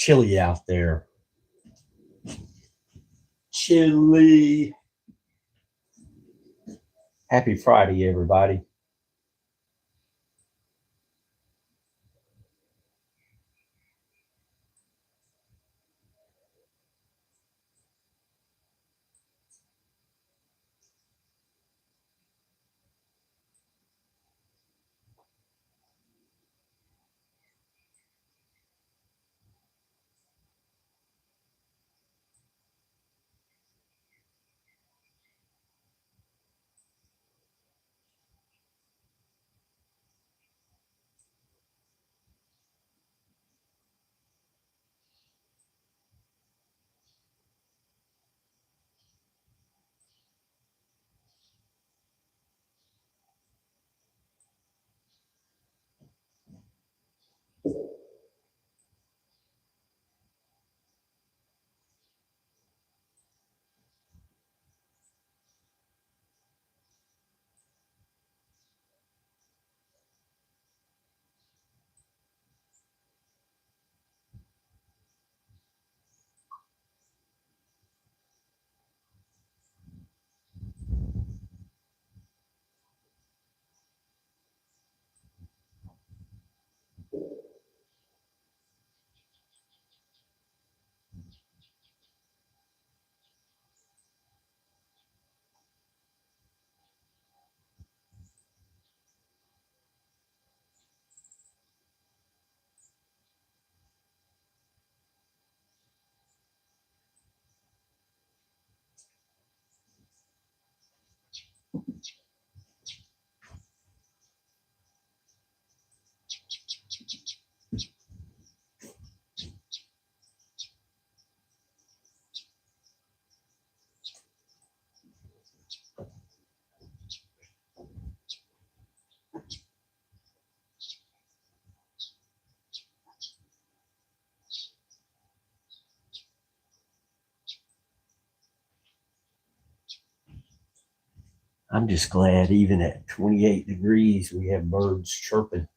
chilly out there. Chilly. Happy Friday, everybody. I'm just glad even at 28 degrees, we have birds chirping.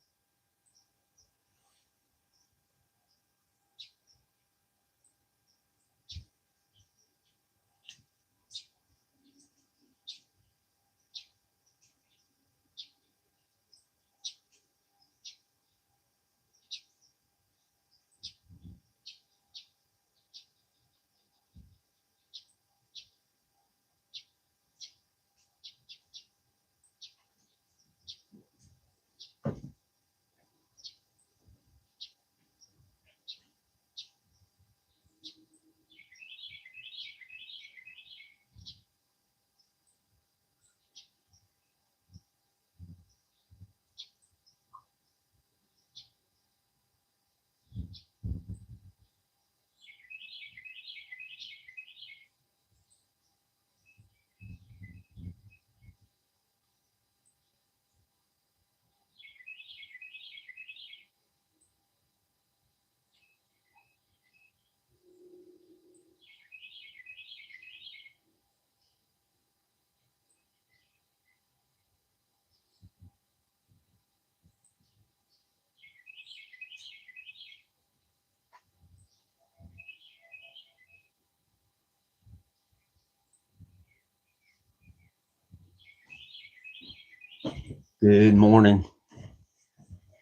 Good morning,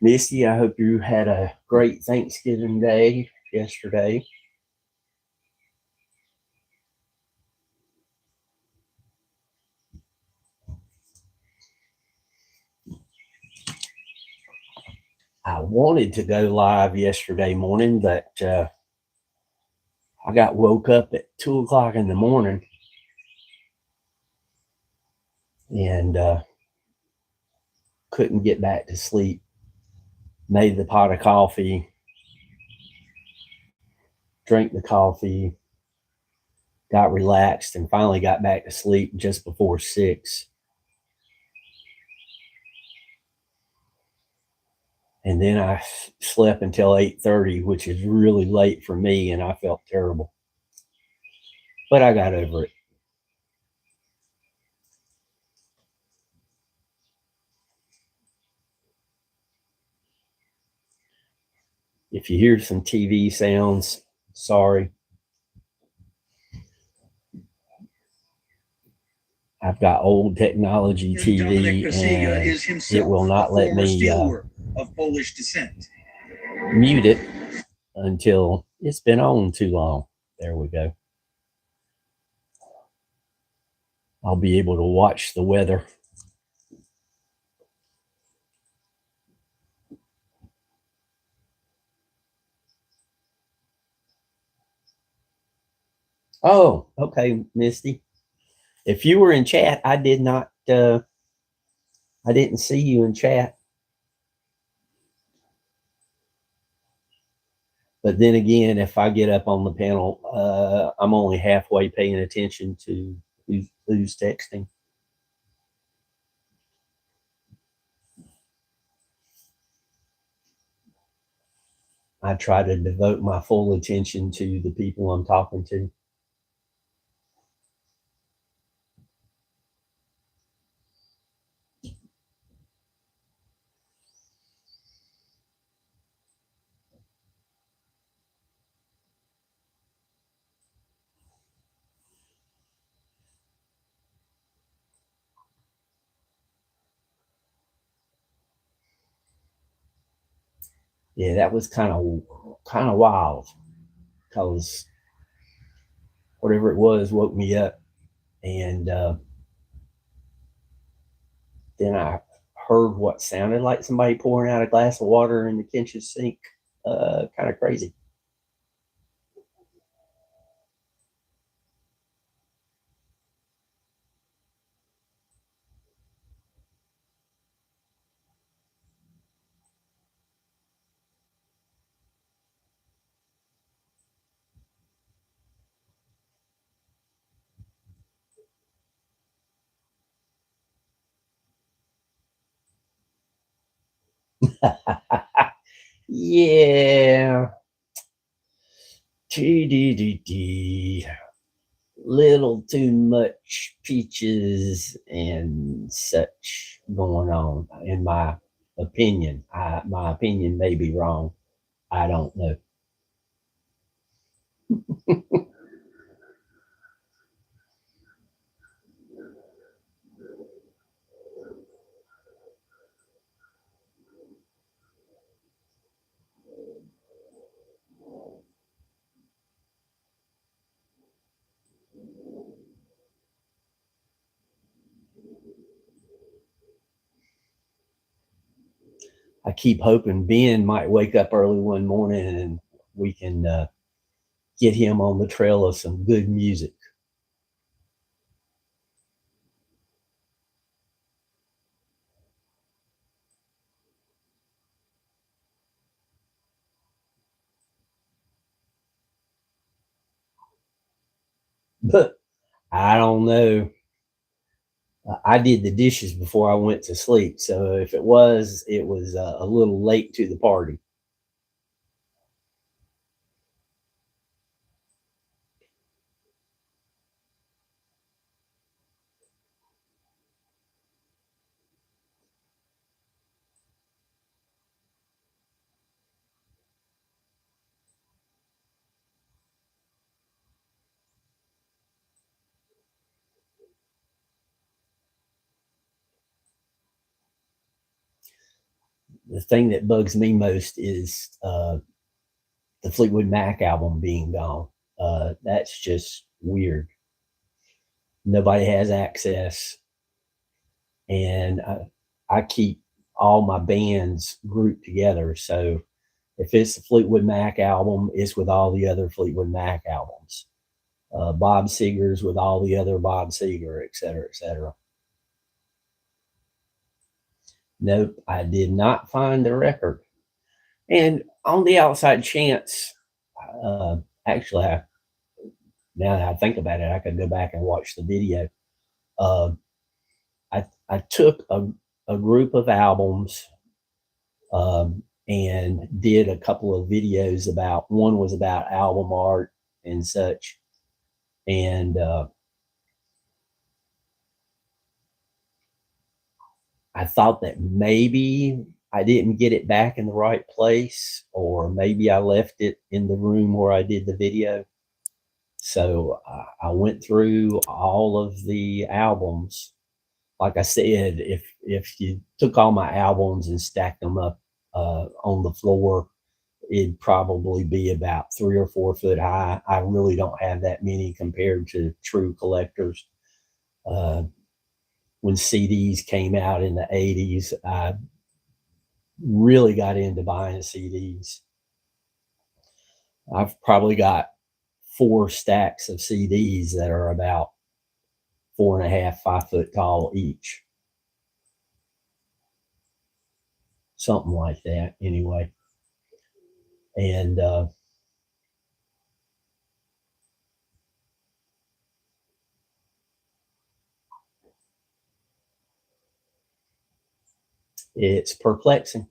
Misty. I hope you had a great Thanksgiving day yesterday. I wanted to go live yesterday morning, but I got woke up at 2 o'clock in the morning and couldn't get back to sleep. Made the pot of coffee, drank the coffee, got relaxed, and finally got back to sleep just before 6. And then I slept until 8:30, which is really late for me, and I felt terrible. But I got over it. If you hear some TV sounds, sorry. I've got old technology TV, and it will not let me of Polish descent. mute it until it's been on too long. There we go. I'll be able to watch the weather. Oh, okay, Misty. If you were in chat, I didn't see you in chat. But then again, if I get up on the panel, I'm only halfway paying attention to who's texting. I try to devote my full attention to the people I'm talking to. Yeah, that was kind of wild, because whatever it was woke me up, and then I heard what sounded like somebody pouring out a glass of water in the kitchen sink. Kind of crazy. Yeah. TDDD. Little too much peaches and such going on, in my opinion. My opinion may be wrong. I don't know. I keep hoping Ben might wake up early one morning and we can get him on the trail of some good music. But I don't know. I did the dishes before I went to sleep, so if it was a little late to the party. The thing that bugs me most is the Fleetwood Mac album being gone. That's just weird. Nobody has access, and I keep all my bands grouped together. So if it's the Fleetwood Mac album, it's with all the other Fleetwood Mac albums. Bob Seger's with all the other Bob Seger, et cetera, et cetera. Nope, I did not find the record. And on the outside chance, actually, now that I think about it, I could go back and watch the video. I took a group of albums and did a couple of videos about, one was about album art and such. And I thought that maybe I didn't get it back in the right place, or maybe I left it in the room where I did the video. So I went through all of the albums. Like I said, if you took all my albums and stacked them up on the floor, it'd probably be about 3 or 4 foot high. I really don't have that many compared to true collectors. Uh, when CDs came out in the 80s, I really got into buying CDs. I've probably got 4 stacks of CDs that are about 4.5, 5 foot tall each. Something like that, anyway. And it's perplexing.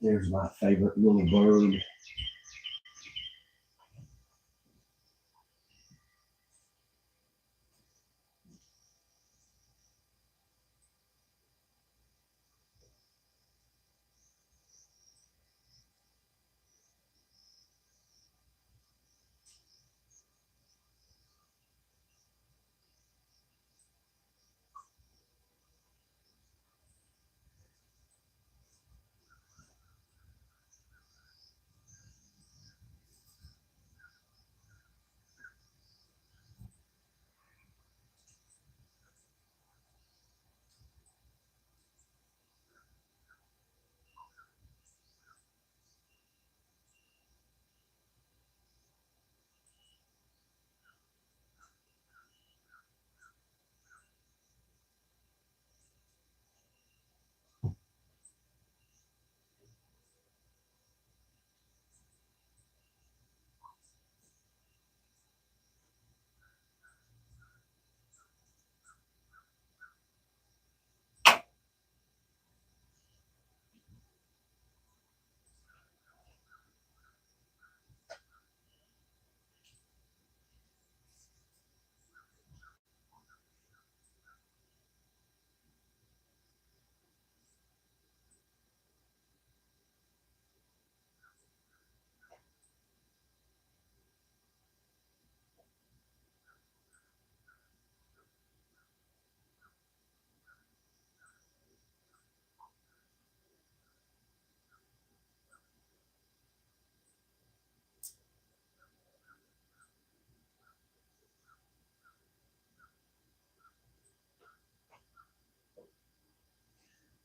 There's my favorite little bird.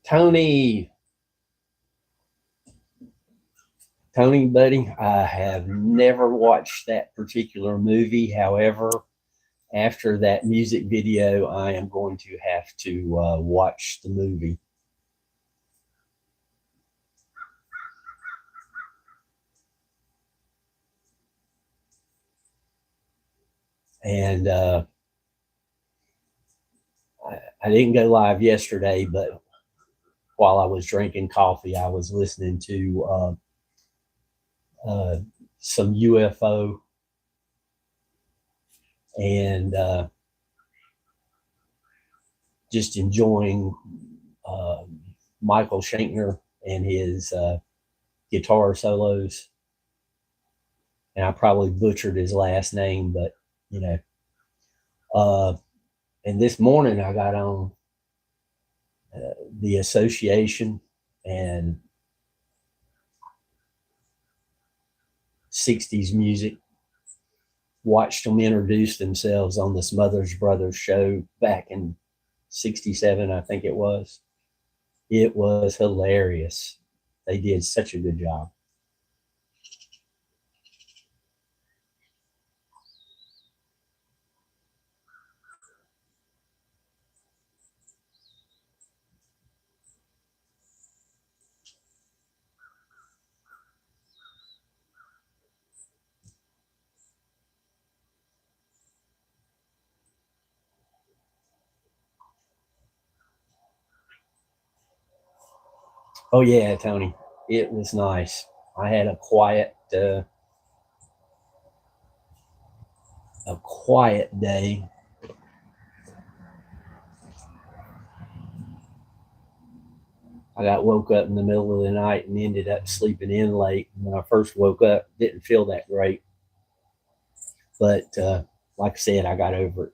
Tony, buddy, I have never watched that particular movie. However, after that music video, I am going to have to watch the movie. And I didn't go live yesterday, but while I was drinking coffee, I was listening to some UFO and just enjoying Michael Shankner and his guitar solos. And I probably butchered his last name, but you know. And this morning I got on the Association and 60s music, watched them introduce themselves on the Smothers Brothers show back in 67, I think it was. It was hilarious. They did such a good job. Oh yeah, Tony, it was nice. I had a quiet day. I got woke up in the middle of the night and ended up sleeping in late. When I first woke up, didn't feel that great, but like I said, I got over it.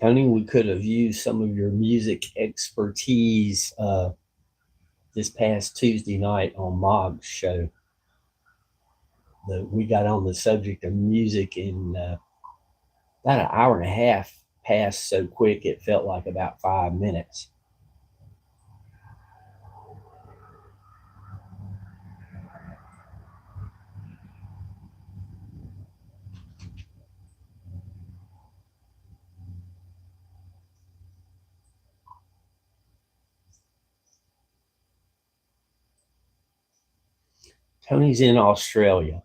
Tony, we could have used some of your music expertise this past Tuesday night on Mog's show. We got on the subject of music in about an hour and a half passed so quick it felt like about 5 minutes. Tony's in Australia.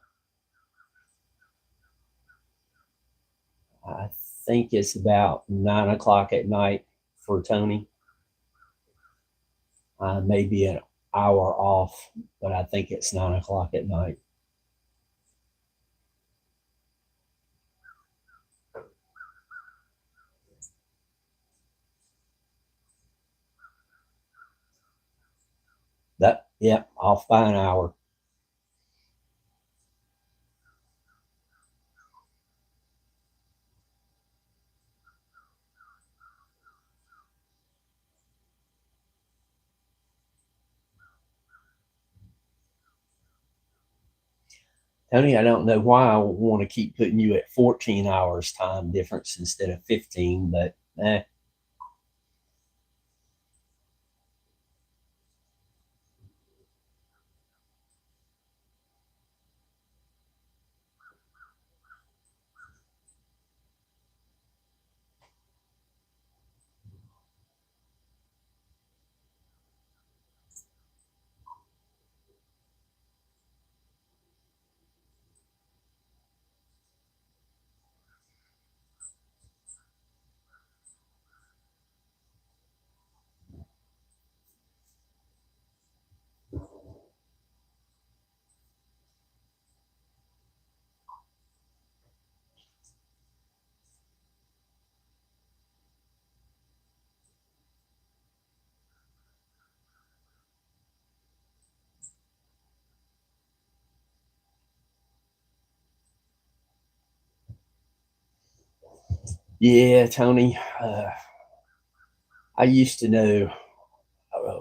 I think it's about 9 o'clock at night for Tony. Maybe an hour off, but I think it's 9 o'clock at night. Off by an hour. Tony, I don't know why I want to keep putting you at 14 hours time difference instead of 15, but Yeah, Tony. I used to know,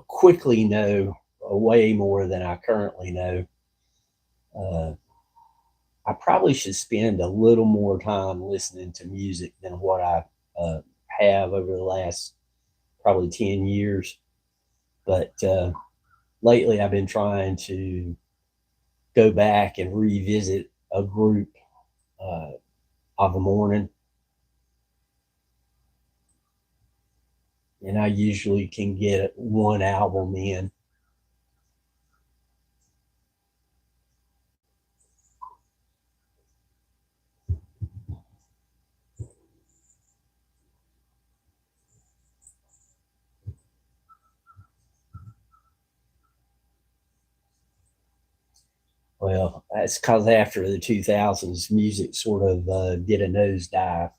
quickly know way more than I currently know. Uh, I probably should spend a little more time listening to music than what I uh, have over the last probably 10 years. But lately, I've been trying to go back and revisit a group uh, of the morning. And I usually can get one album in. Well, that's because after the 2000s, music sort of did a nosedive.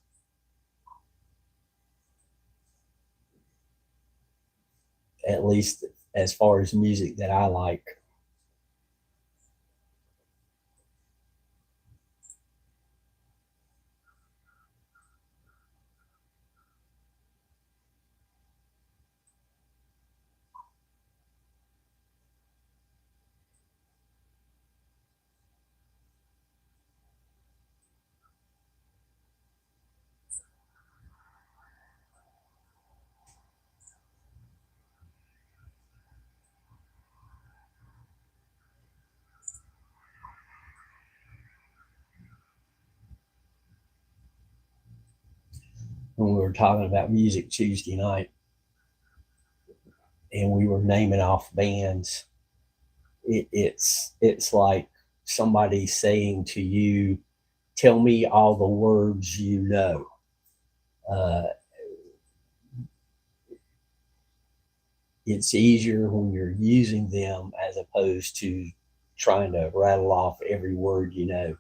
At least as far as music that I like. When we were talking about music Tuesday night and we were naming off bands, it's like somebody saying to you, "Tell me all the words you know." Uh, it's easier when you're using them as opposed to trying to rattle off every word you know.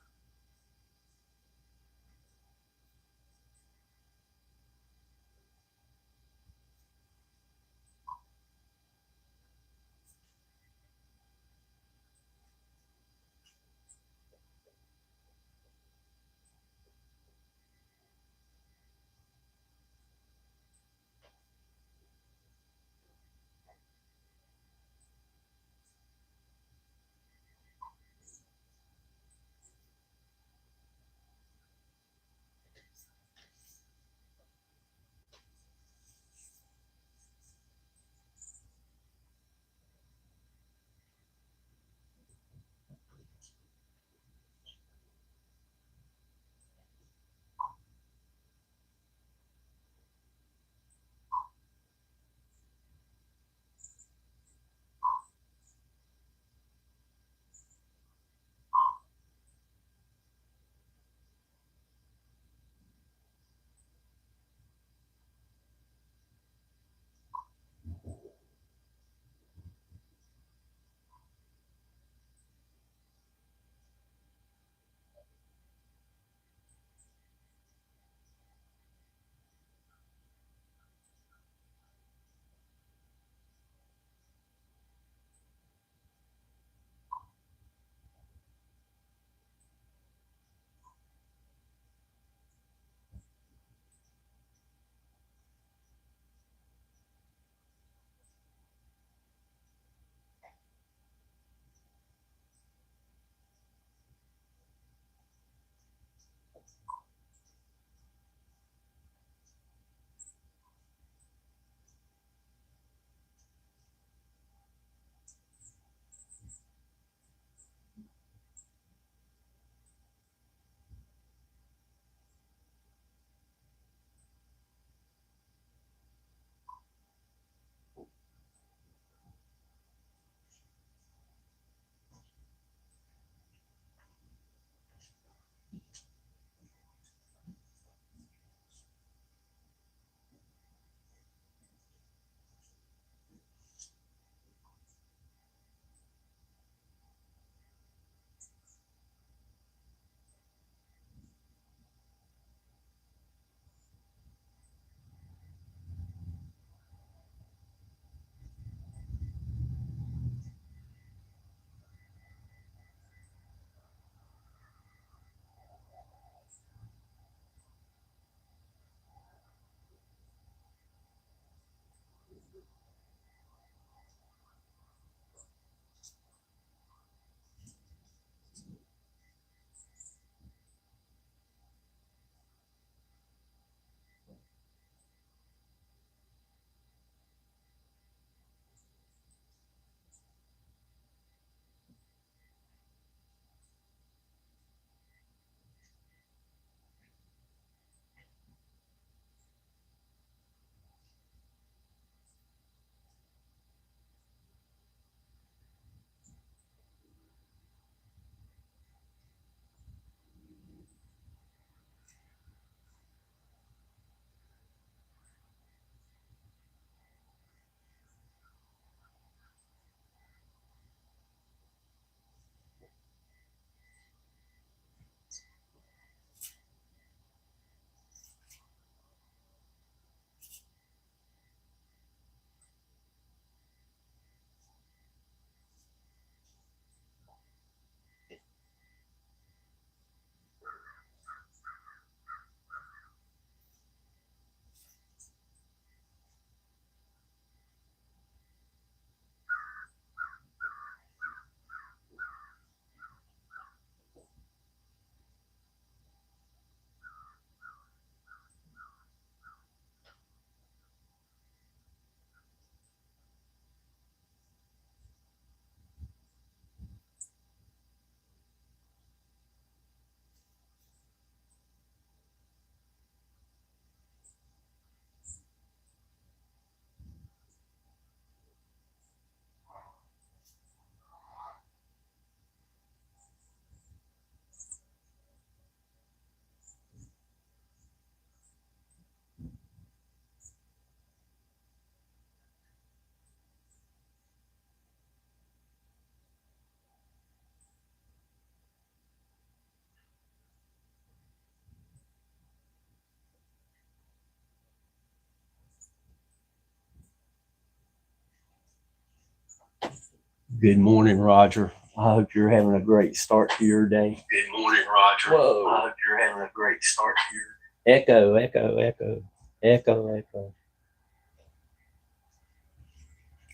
Good morning, Roger. I hope you're having a great start to your day. Good morning, Roger. Whoa. I hope you're having a great start to your Echo, echo, echo, echo, echo.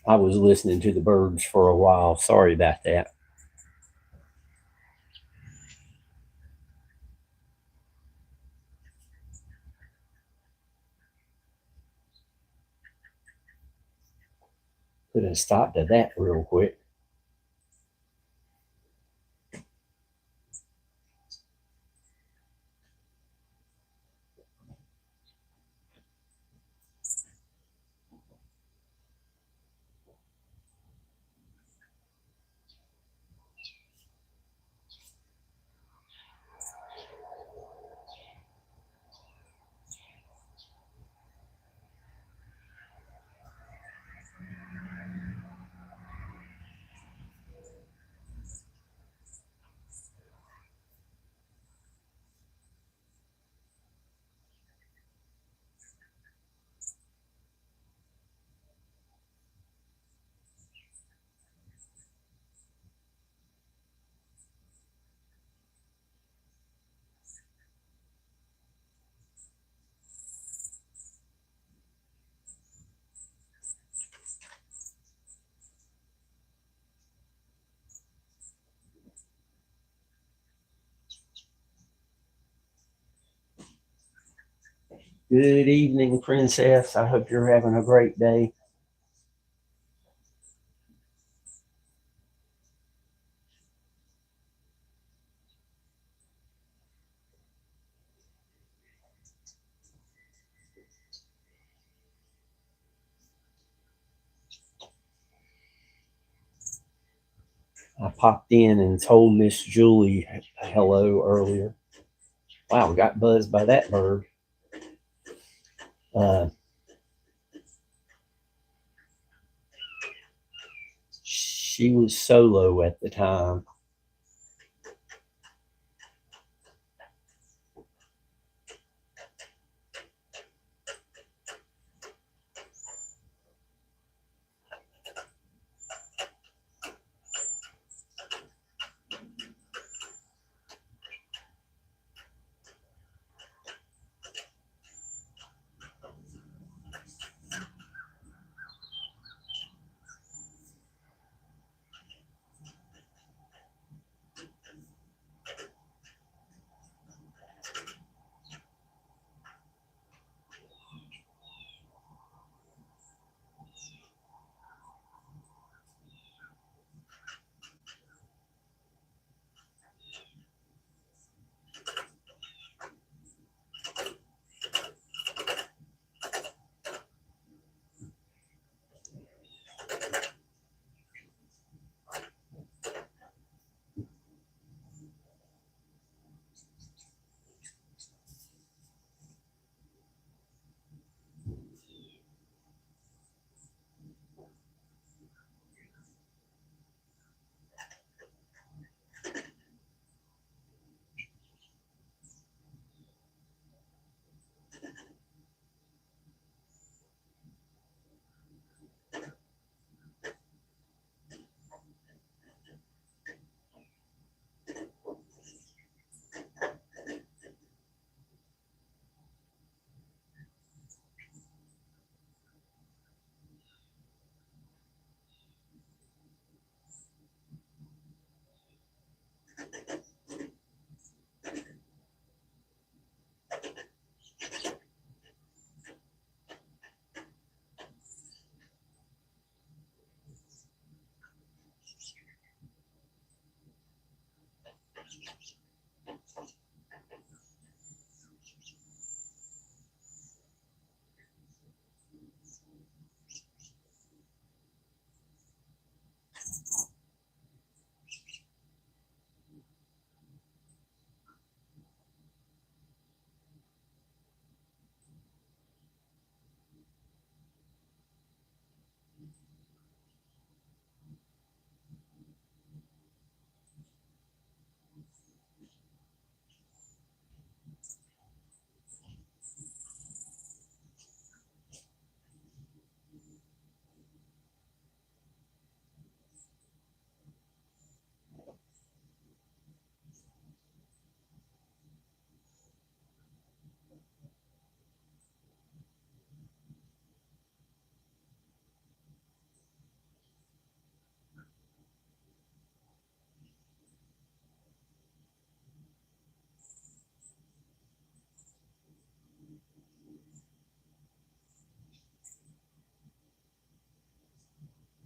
I was listening to the birds for a while. Sorry about that. Put a stop to that real quick. Good evening, Princess. I hope you're having a great day. I popped in and told Miss Julie hello earlier. Wow, got buzzed by that bird. She was solo at the time.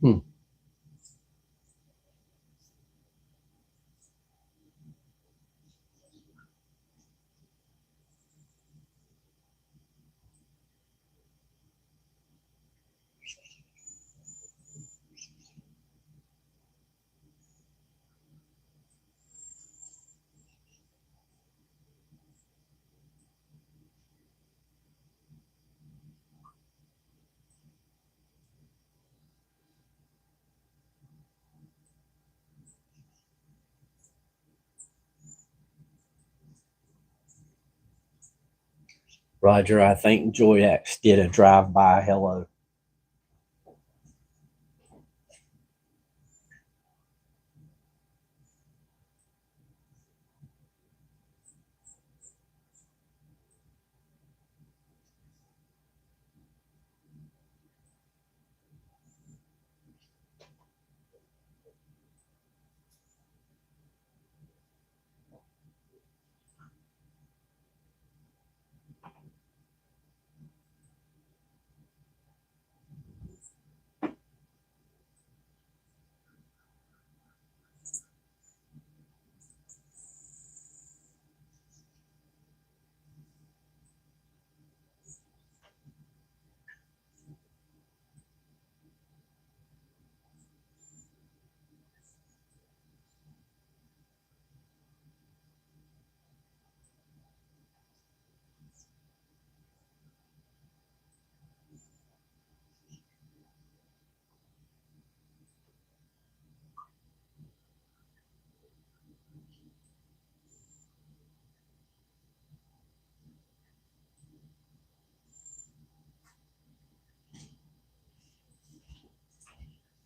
Hmm. Roger, I think Joyax did a drive-by hello.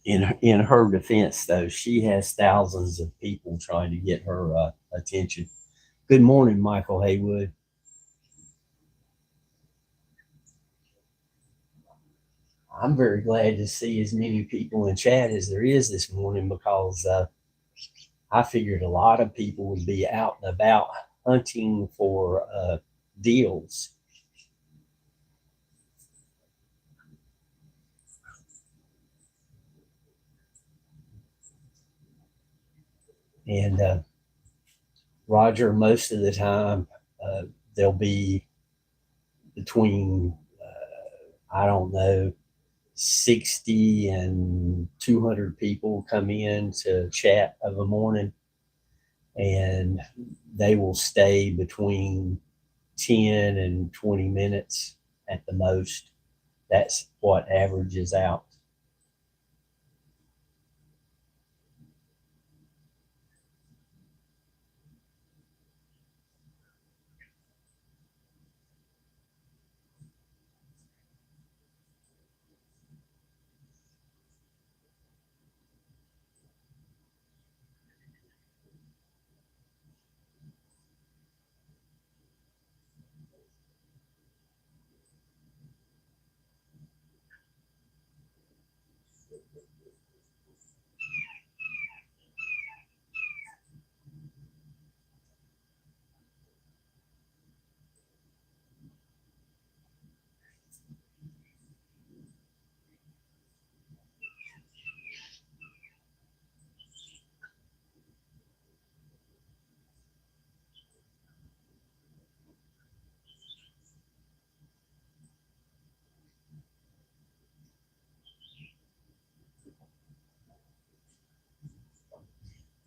In her defense, though, she has thousands of people trying to get her attention. Good morning, Michael Haywood. I'm very glad to see as many people in chat as there is this morning because I figured a lot of people would be out and about hunting for deals. And Roger, most of the time, there'll be between, I don't know, 60 and 200 people come in to chat of a morning, and they will stay between 10 and 20 minutes at the most. That's what averages out.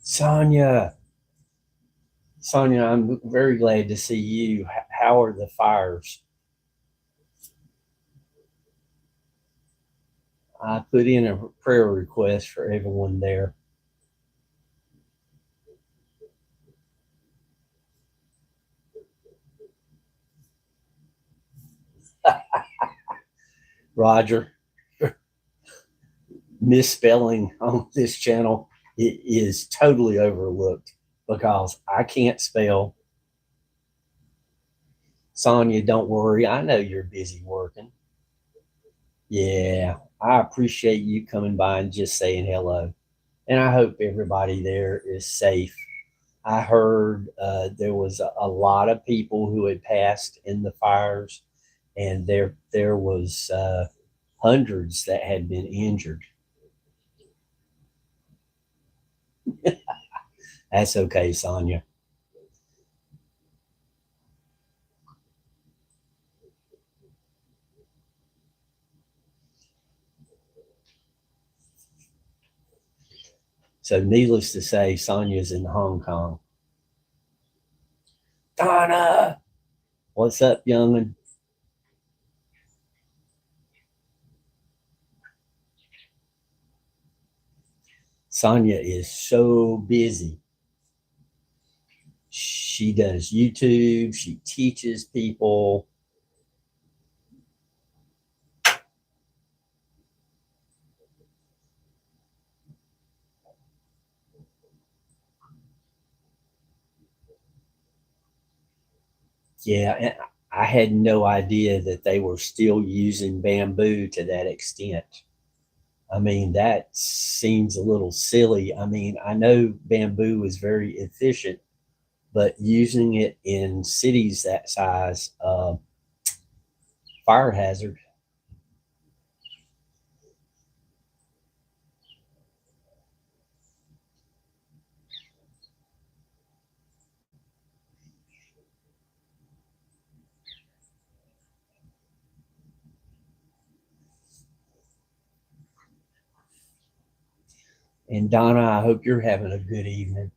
Sonia, Sonia, I'm very glad to see you. How are the fires? I put in a prayer request for everyone there. Roger, misspelling on this channel it is totally overlooked because I can't spell. Sonia, don't worry. I know you're busy working. Yeah, I appreciate you coming by and just saying hello. And I hope everybody there is safe. I heard there was a lot of people who had passed in the fires, and there was hundreds that had been injured. That's okay, Sonia. So, needless to say, Sonia's in Hong Kong. Donna, what's up, youngin? Sonia is so busy. She does YouTube, she teaches people. Yeah, and I had no idea that they were still using bamboo to that extent. I mean, that seems a little silly. I mean, I know bamboo is very efficient, but using it in cities that size, fire hazard. And Donna, I hope you're having a good evening.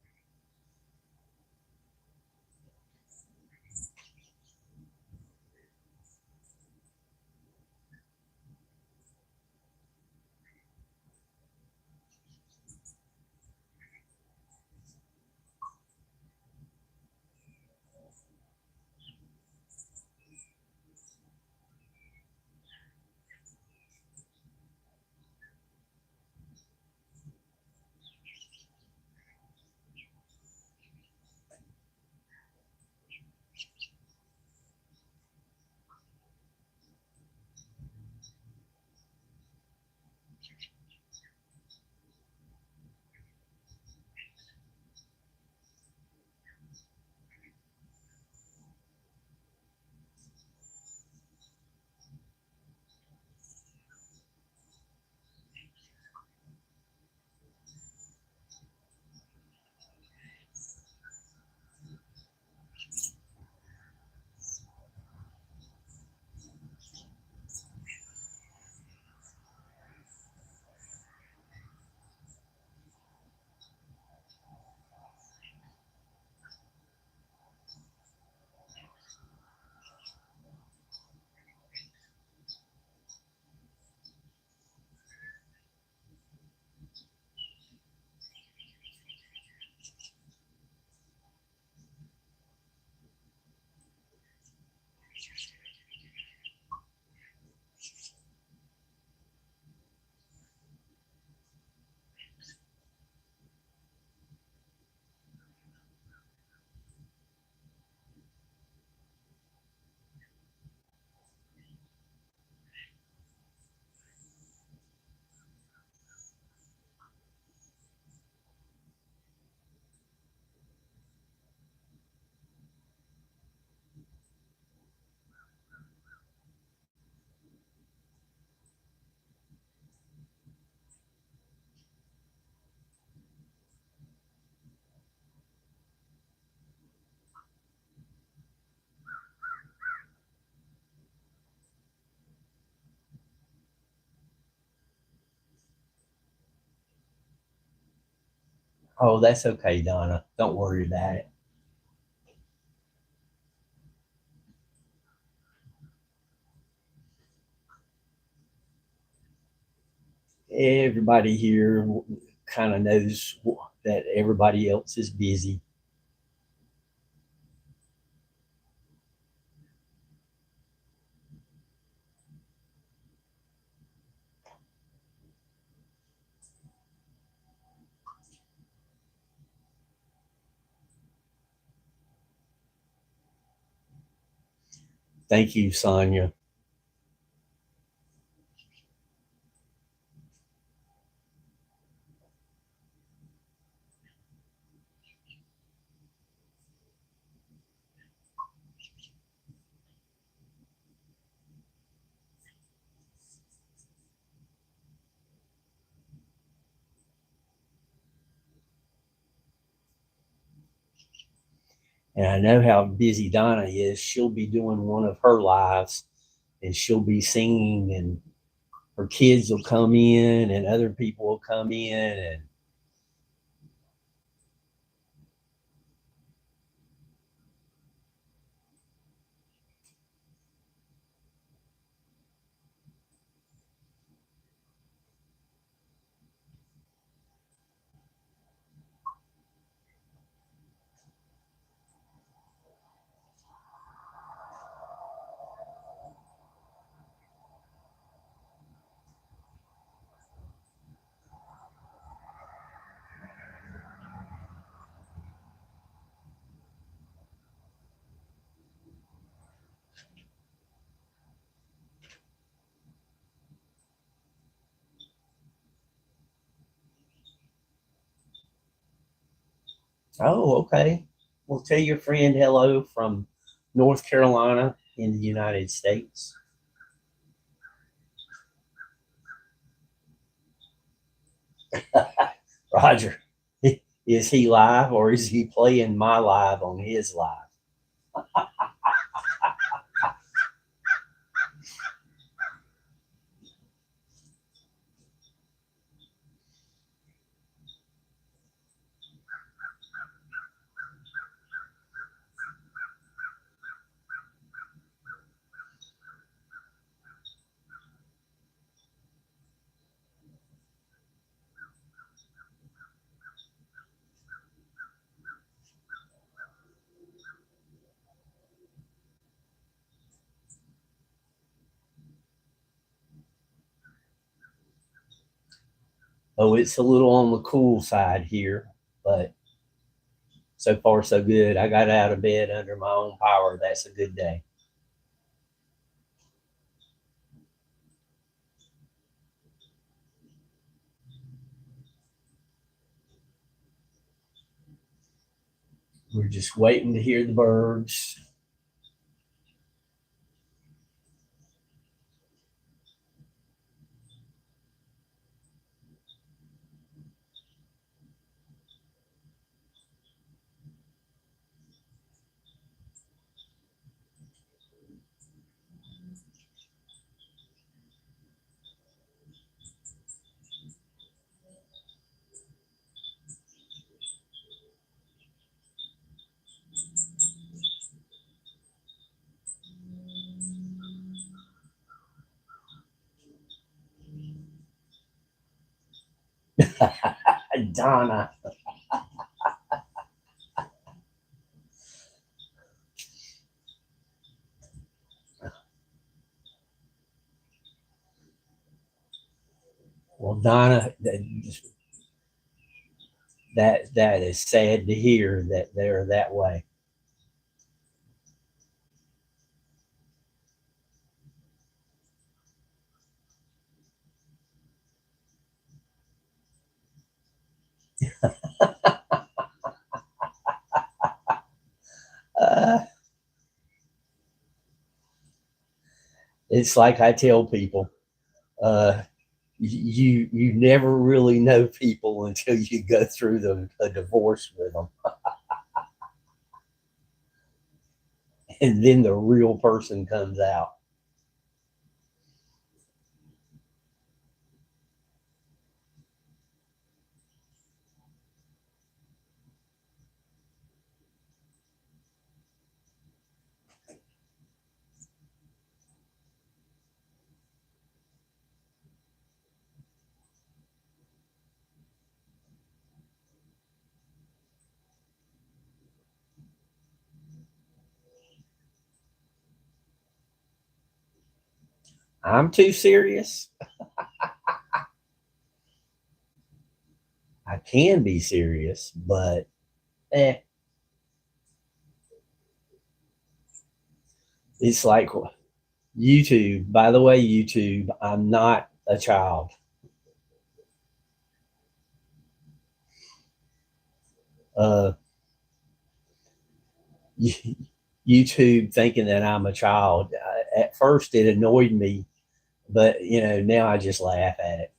Oh, that's okay, Donna. Don't worry about it. Everybody here kind of knows that everybody else is busy. Thank you, Sonia. And I know how busy Donna is. She'll be doing one of her lives and she'll be singing, and her kids will come in and other people will come in. And oh, okay. Well, tell your friend hello from North Carolina in the United States. Roger, is he live or is he playing my live on his live? Oh, it's a little on the cool side here, but so far so good. I got out of bed under my own power. That's a good day. We're just waiting to hear the birds. Donna. Well, Donna, that is sad to hear that they're that way. Uh, it's like I tell people, uh, you never really know people until you go through a divorce with them, and then the real person comes out. I'm too serious. I can be serious, but eh, it's like YouTube. By the way, YouTube, I'm not a child. Uh, YouTube thinking that I'm a child. At first, it annoyed me, but now I just laugh at it.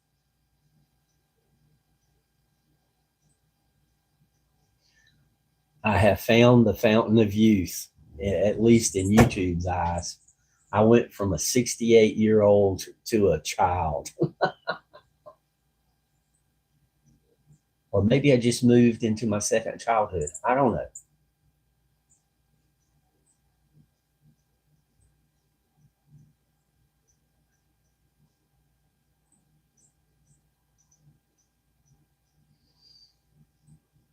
I have found the fountain of youth, at least in YouTube's eyes. I went from a 68-year-old to a child. Or maybe I just moved into my second childhood. I don't know.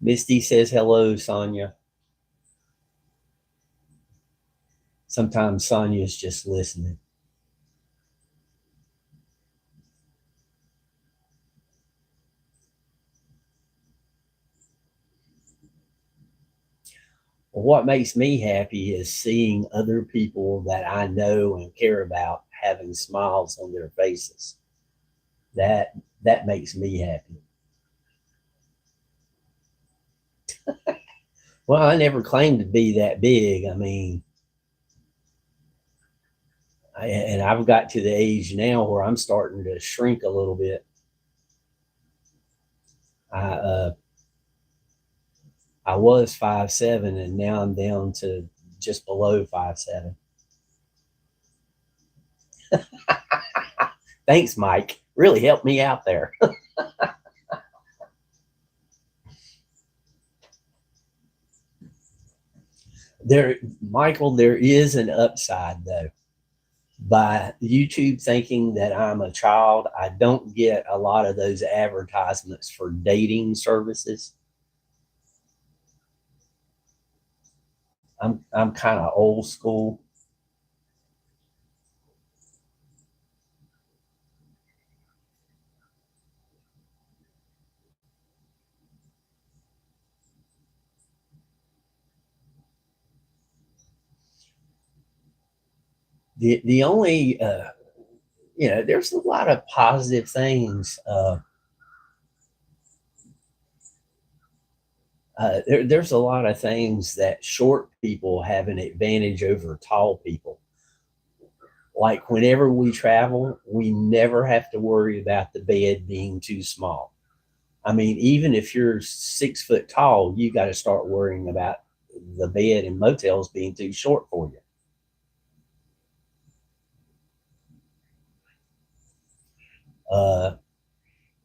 Misty says hello, Sonia. Sometimes Sonia's just listening. What makes me happy is seeing other people that I know and care about having smiles on their faces. That makes me happy. Well, I never claimed to be that big. I mean, and I've got to the age now where I'm starting to shrink a little bit. I I was 5'7", and now I'm down to just below 5'7". Thanks, Mike. Really helped me out there. Michael, there is an upside though. By YouTube thinking that I'm a child, I don't get a lot of those advertisements for dating services. I'm kind of old school. The only there's a lot of positive things. There's a lot of things that short people have an advantage over tall people. Like whenever we travel, we never have to worry about the bed being too small. I mean, even if you're 6 foot tall, you got to start worrying about the bed in motels being too short for you. Uh,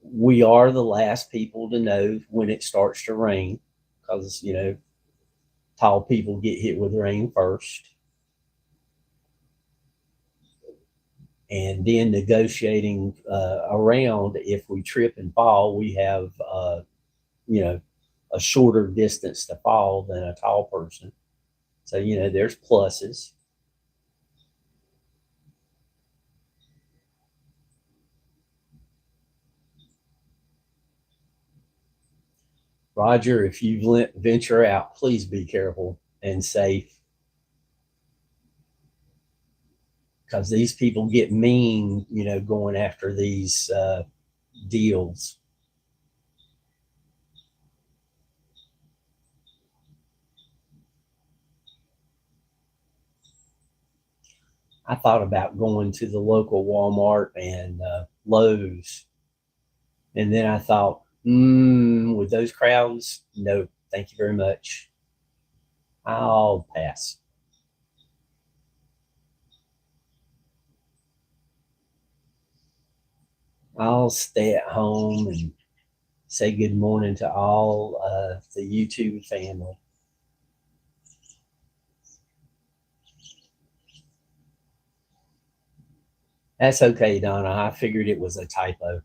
we are the last people to know when it starts to rain because, tall people get hit with rain first. And then negotiating around if we trip and fall, we have, a shorter distance to fall than a tall person. So, there's pluses. Roger, if you venture out, please be careful and safe because these people get mean, going after these deals. I thought about going to the local Walmart and Lowe's, and then I thought, with those crowds, no, thank you very much. I'll pass. I'll stay at home and say good morning to all the YouTube family. That's okay, Donna. I figured it was a typo.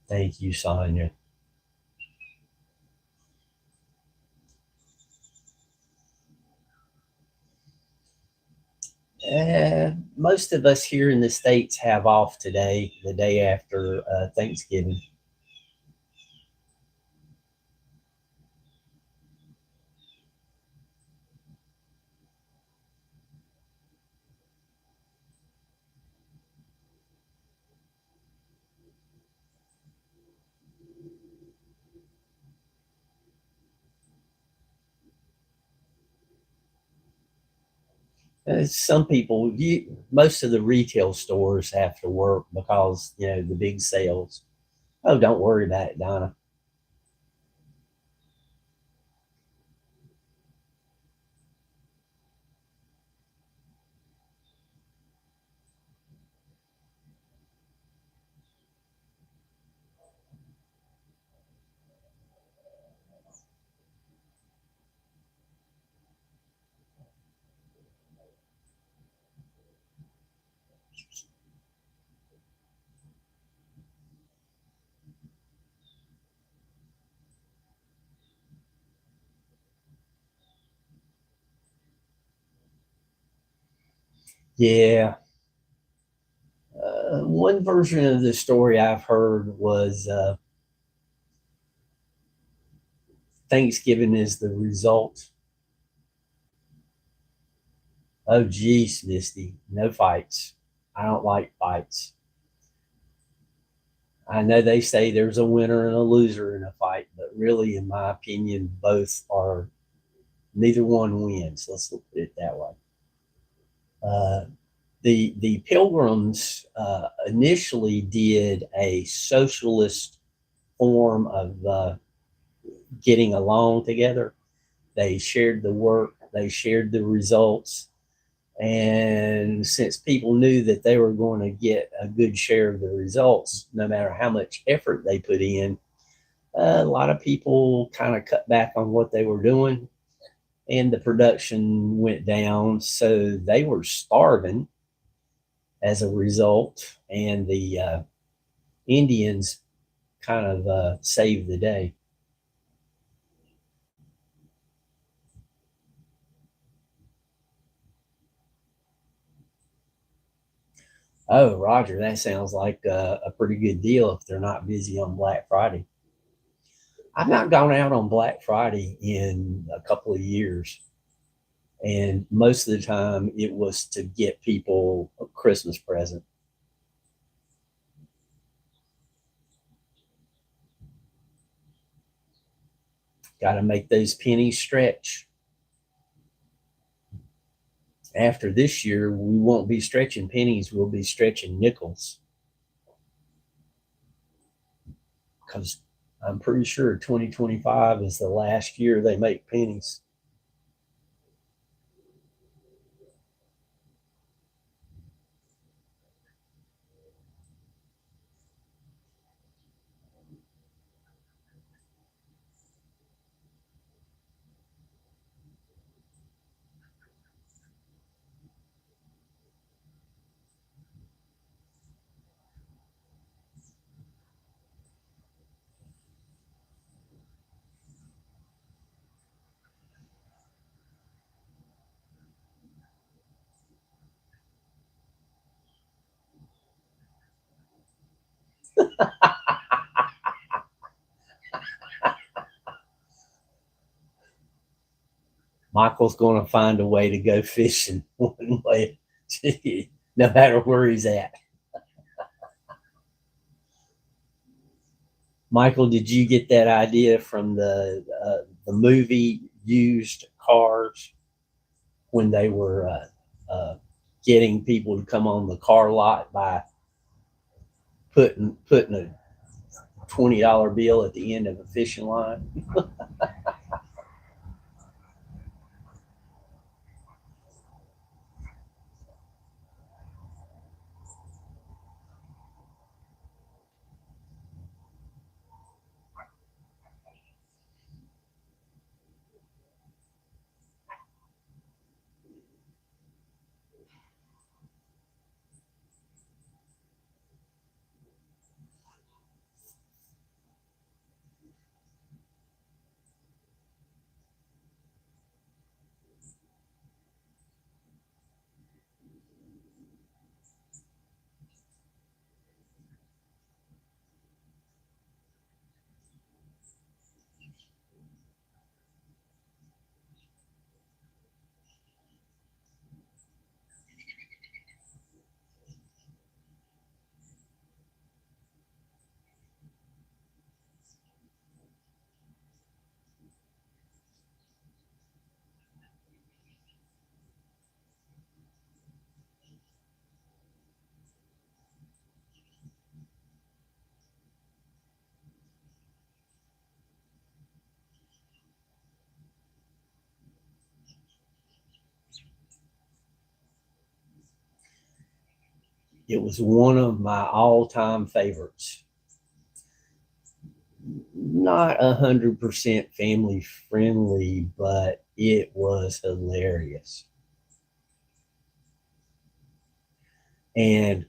Thank you, Sonia. Most of us here in the States have off today, the day after Thanksgiving. Some people, most of the retail stores have to work because, the big sales. Oh, don't worry about it, Donna. Yeah. One version of the story I've heard was Thanksgiving is the result. Oh, geez, Misty, no fights. I don't like fights. I know they say there's a winner and a loser in a fight, but really, in my opinion, both are, neither one wins. Let's look at it that way. Uh, the Pilgrims initially did a socialist form of getting along together. They shared the work, they shared the results, and since people knew that they were going to get a good share of the results, no matter how much effort they put in, a lot of people kind of cut back on what they were doing, and the production went down. So they were starving as a result, and the Indians kind of saved the day. Oh, Roger, that sounds like a pretty good deal if they're not busy on Black Friday. I've not gone out on Black Friday in a couple of years. And most of the time it was to get people a Christmas present. Got to make those pennies stretch. After this year, we won't be stretching pennies, we'll be stretching nickels. Because I'm pretty sure 2025 is the last year they make pennies. Michael's going to find a way to go fishing one way, no matter where he's at. Michael, did you get that idea from the movie Used Cars when they were getting people to come on the car lot by putting a $20 bill at the end of a fishing line? It was one of my all-time favorites. Not 100% family friendly, but it was hilarious. And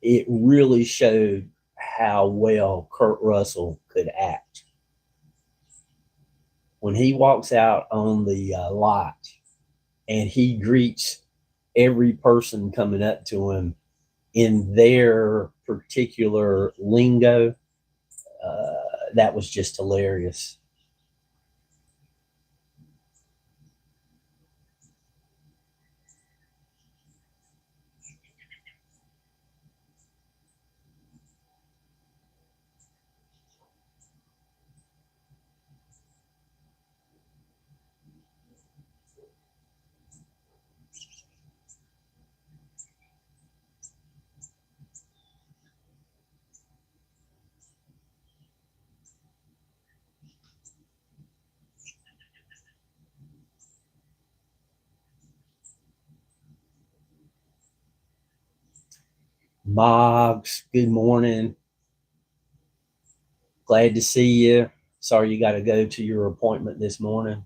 it really showed how well Kurt Russell could act. When he walks out on the lot and he greets every person coming up to him in their particular lingo, that was just hilarious. Moggs, good morning. Glad to see you. Sorry you got to go to your appointment this morning.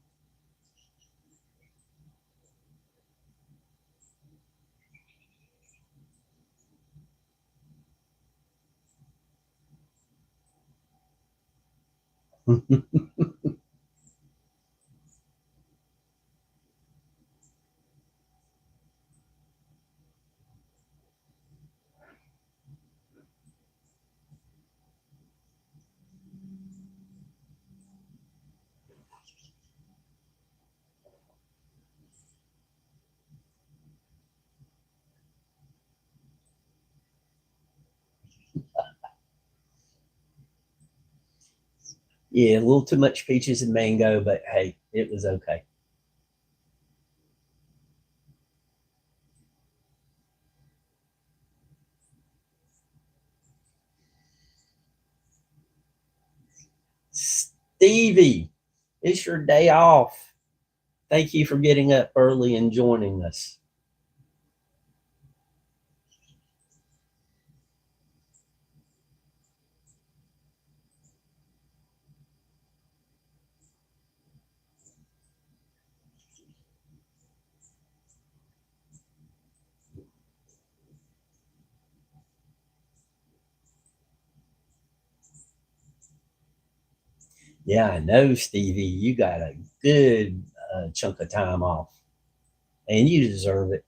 Yeah, a little too much peaches and mango, but hey, it was okay. Stevie, it's your day off. Thank you for getting up early and joining us. Yeah, I know, Stevie. You got a good chunk of time off, and you deserve it.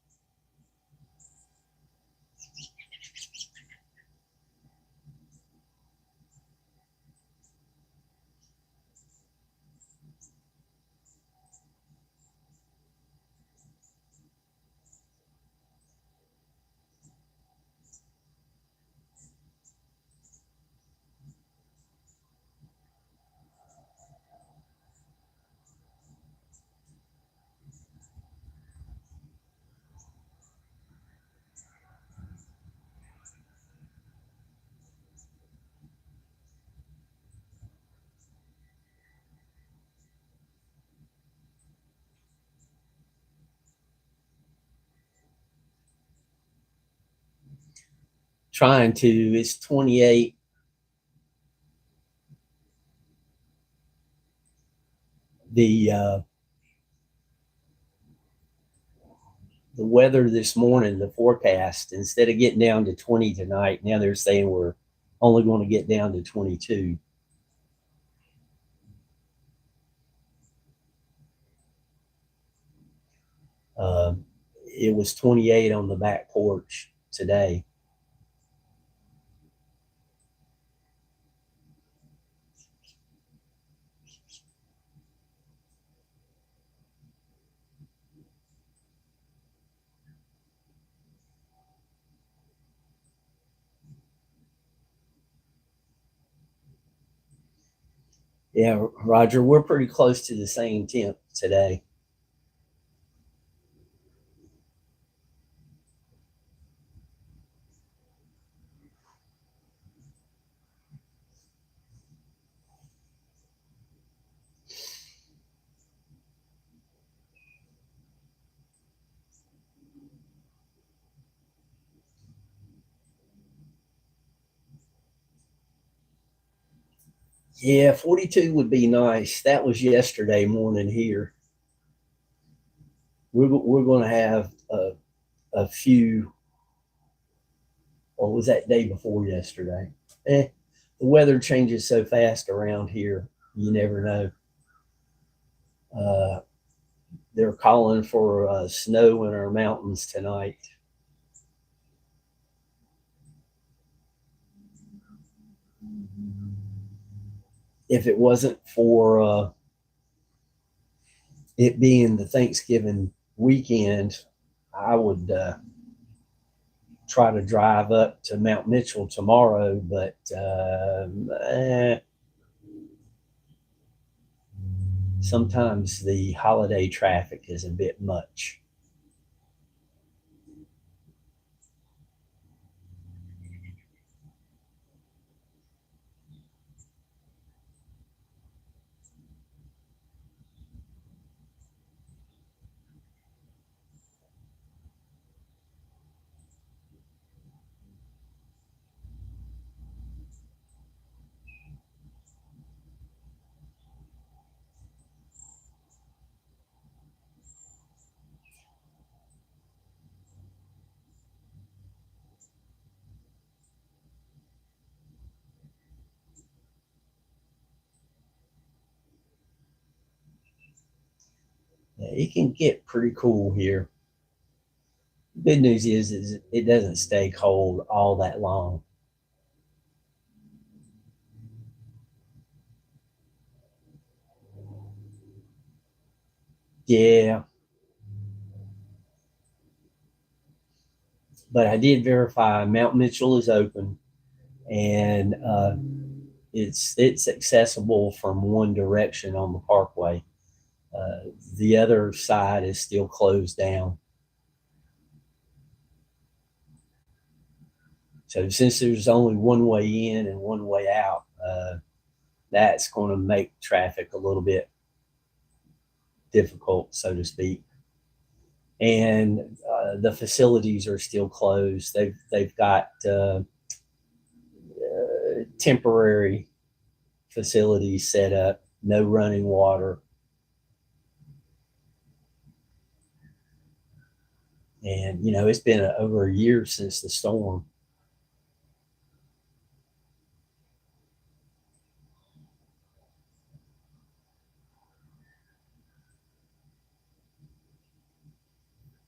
Trying to. It's 28. The the weather this morning, the forecast, instead of getting down to 20 tonight, now they're saying we're only going to get down to 22. Uh, it was 28 on the back porch today. Yeah, Roger, we're pretty close to the same temp today. Yeah, 42 would be nice. That was yesterday morning here. We're going to have a few. Or was that day before yesterday? The weather changes so fast around here. You never know. Uh, they're calling for snow in our mountains tonight. If it wasn't for it being the Thanksgiving weekend, I would try to drive up to Mount Mitchell tomorrow, but sometimes the holiday traffic is a bit much. It can get pretty cool here. Good news is it doesn't stay cold all that long. Yeah, but I did verify Mount Mitchell is open, and it's accessible from one direction on the parkway. The other side is still closed down. So since there's only one way in and one way out, that's going to make traffic a little bit difficult, so to speak. And the facilities are still closed. They've got temporary facilities set up, no running water, and it's been over a year since the storm.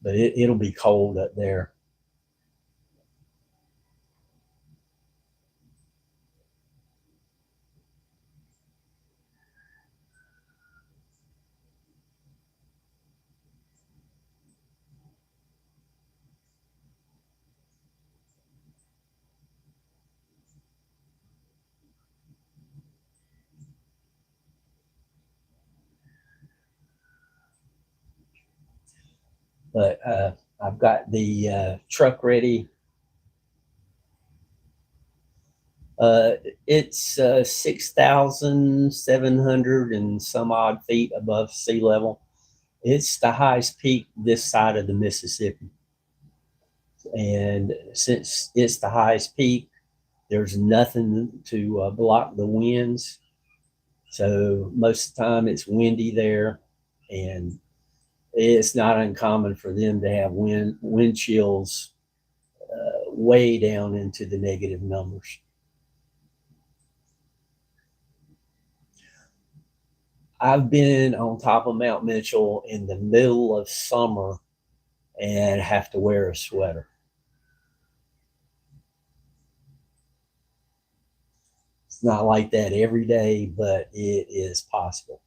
But it'll be cold up there. But I've got the truck ready. Uh, it's 6,700 and some odd feet above sea level. It's the highest peak this side of the Mississippi. And since it's the highest peak, there's nothing to block the winds. So most of the time it's windy there, and it's not uncommon for them to have wind chills way down into the negative numbers. I've been on top of Mount Mitchell in the middle of summer and have to wear a sweater. It's not like that every day, but it is possible.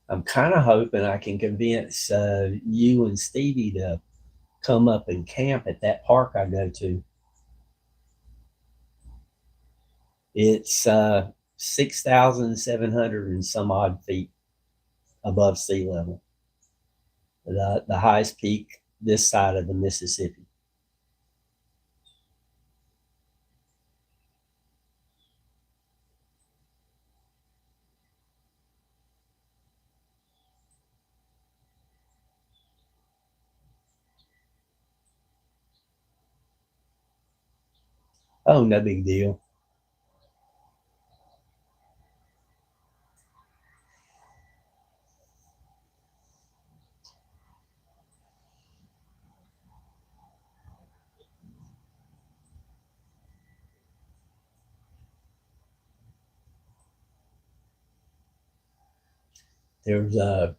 I'm kind of hoping I can convince you and Stevie to come up and camp at that park I go to. It's 6,700 and some odd feet above sea level, the highest peak this side of the Mississippi. Oh, no big deal. There's a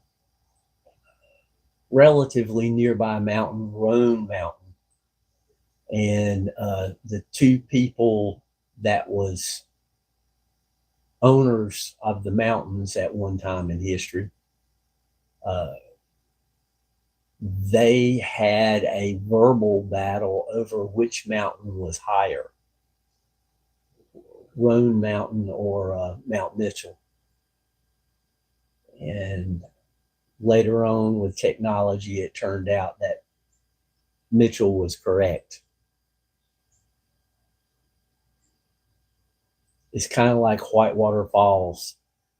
relatively nearby mountain, Roan Mountain, and the two people that was owners of the mountains at one time in history, uh, they had a verbal battle over which mountain was higher, Roan Mountain or Mount Mitchell. And later on, with technology, it turned out that Mitchell was correct. It's kind of like Whitewater Falls.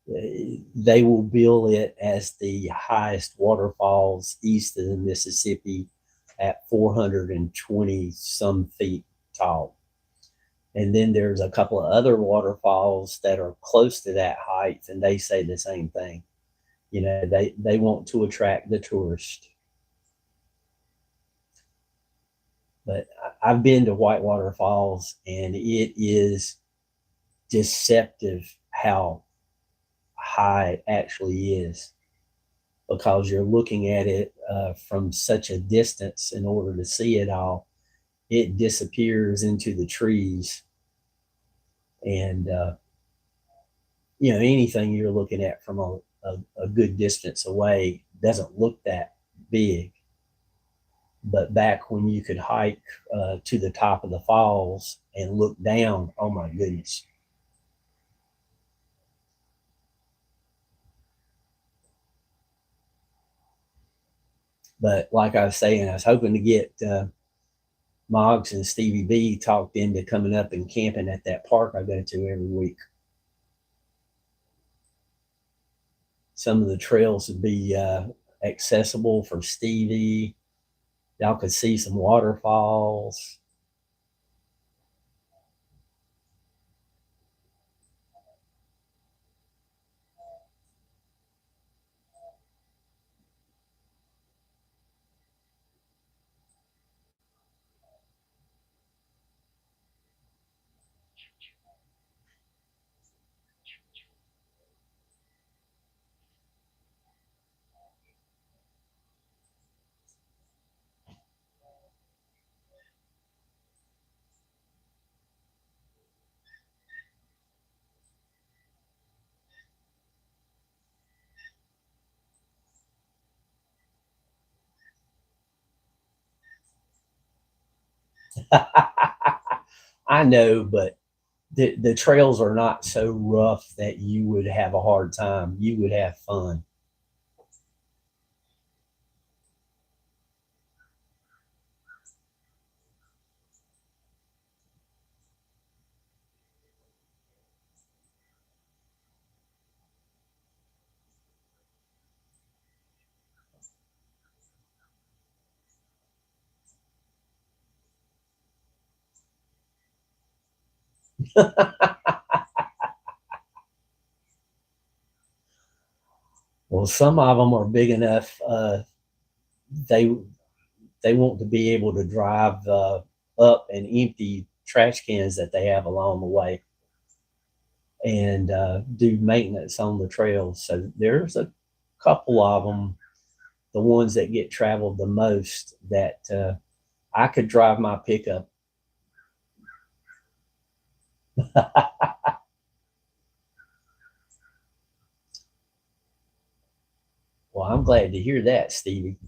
They will bill it as the highest waterfalls east of the Mississippi at 420 some feet tall. And then there's a couple of other waterfalls that are close to that height, and they say the same thing. You know, they want to attract the tourist. But I've been to Whitewater Falls, and it is deceptive how high it actually is, because you're looking at it from such a distance in order to see it all. It disappears into the trees, and you know, anything you're looking at from a good distance away doesn't look that big. But back when you could hike to the top of the falls and look down, oh my goodness. But like I was saying, I was hoping to get Moggs and Stevie B talked into coming up and camping at that park I go to every week. Some of the trails would be accessible for Stevie. Y'all could see some waterfalls. I know, but the trails are not so rough that you would have a hard time. You would have fun. Well, some of them are big enough. They they want to be able to drive up and empty trash cans that they have along the way, and do maintenance on the trails. So there's a couple of them, the ones that get traveled the most, that I could drive my pickup. Well, I'm glad to hear that, Stevie.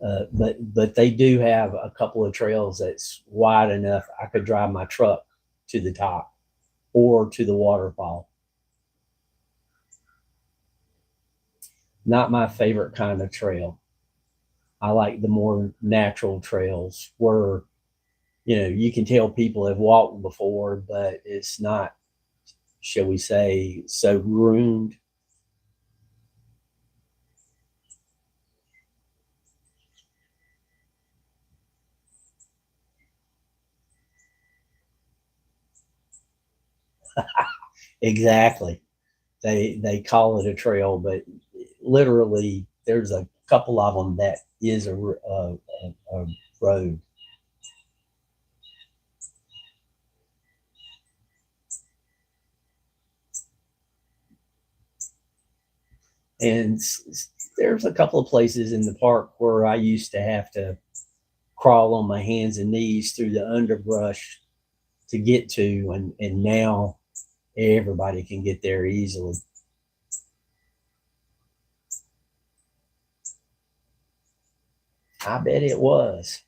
But they do have a couple of trails that's wide enough I could drive my truck to the top or to the waterfall. Not my favorite kind of trail. I like the more natural trails where, you know, you can tell people have walked before, but it's not, shall we say, so groomed. Exactly. They call it a trail, but literally there's a couple of them that is a road. And there's a couple of places in the park where I used to have to crawl on my hands and knees through the underbrush to get to, and now everybody can get there easily. I bet it was.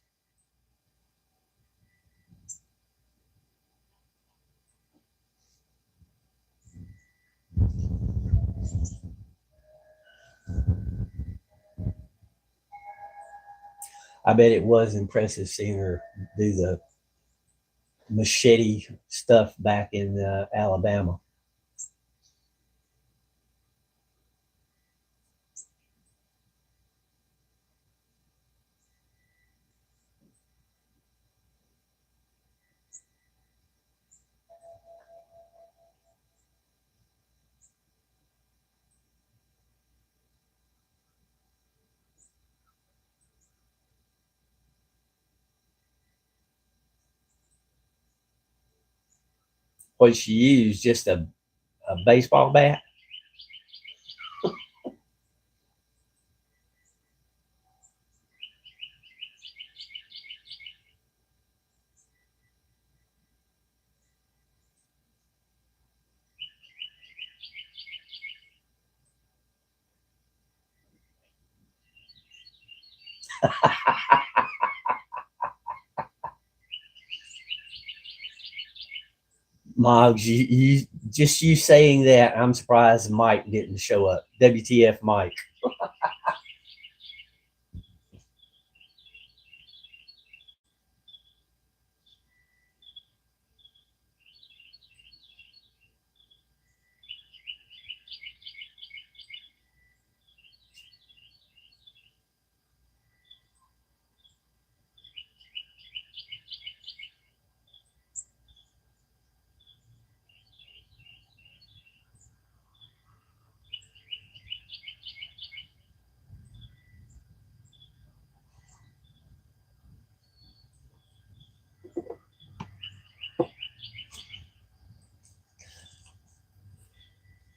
I bet it was impressive seeing her do the machete stuff back in Alabama. What she used, just a baseball bat. Moggs, you saying that, I'm surprised Mike didn't show up. WTF, Mike?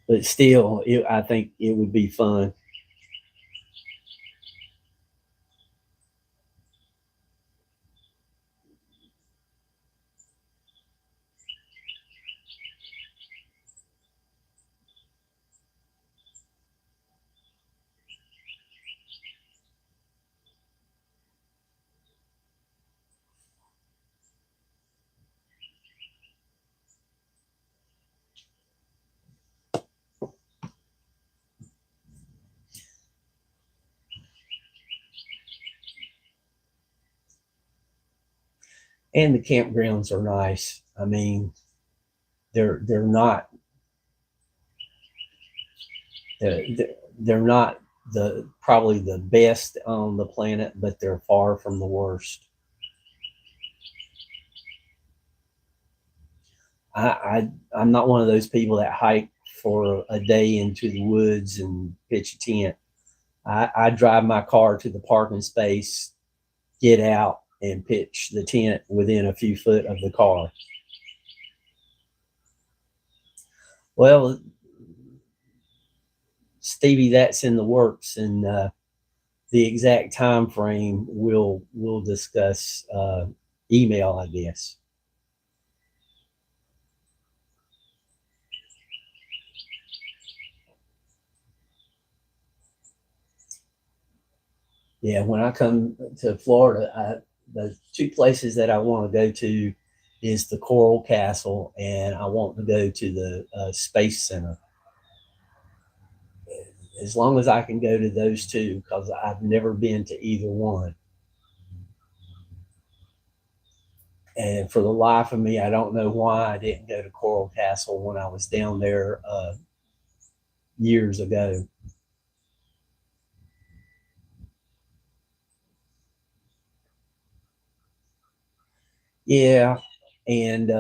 But still, I think it would be fun. And the campgrounds are nice. I mean, they're not they're not the probably the best on the planet, but they're far from the worst. I'm not one of those people that hike for a day into the woods and pitch a tent. I drive my car to the parking space, get out, and pitch the tent within a few foot of the car. Well, Stevie, that's in the works, and the exact time frame we'll discuss email, I guess. Yeah, when I come to Florida, the two places that I want to go to is the Coral Castle, and I want to go to the Space Center. As long as I can go to those two, because I've never been to either one. And for the life of me, I don't know why I didn't go to Coral Castle when I was down there years ago. Yeah, and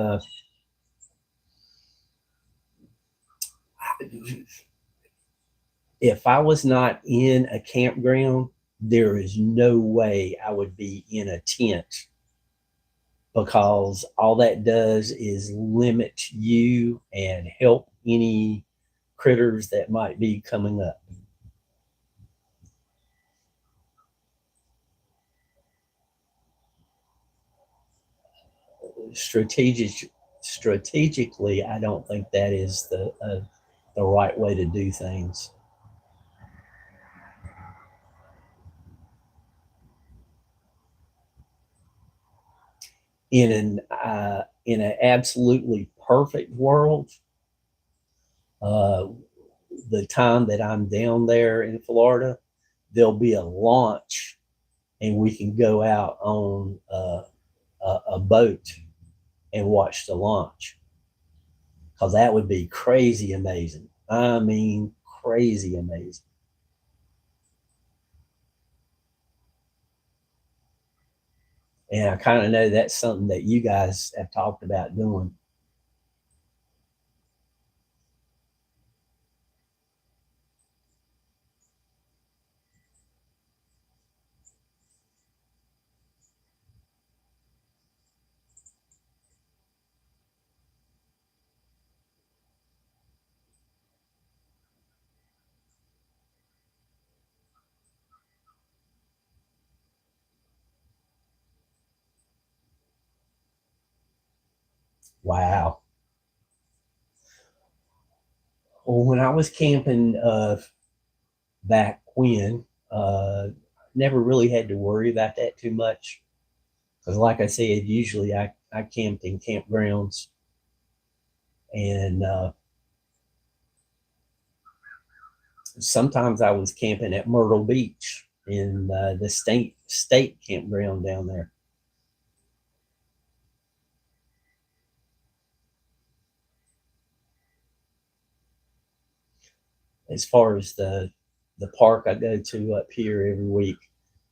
if I was not in a campground, there is no way I would be in a tent, because all that does is limit you and help any critters that might be coming up. Strategically, I don't think that is the right way to do things. In an absolutely perfect world, uh, the time that I'm down there in Florida, there'll be a launch, and we can go out on a boat and watch the launch, because that would be crazy amazing. I mean, crazy amazing. And I kind of know that's something that you guys have talked about doing. Wow. Well, when I was camping back when, never really had to worry about that too much. Because, like I said, usually I camped in campgrounds, and sometimes I was camping at Myrtle Beach in the state campground down there. As far as the park I go to up here every week,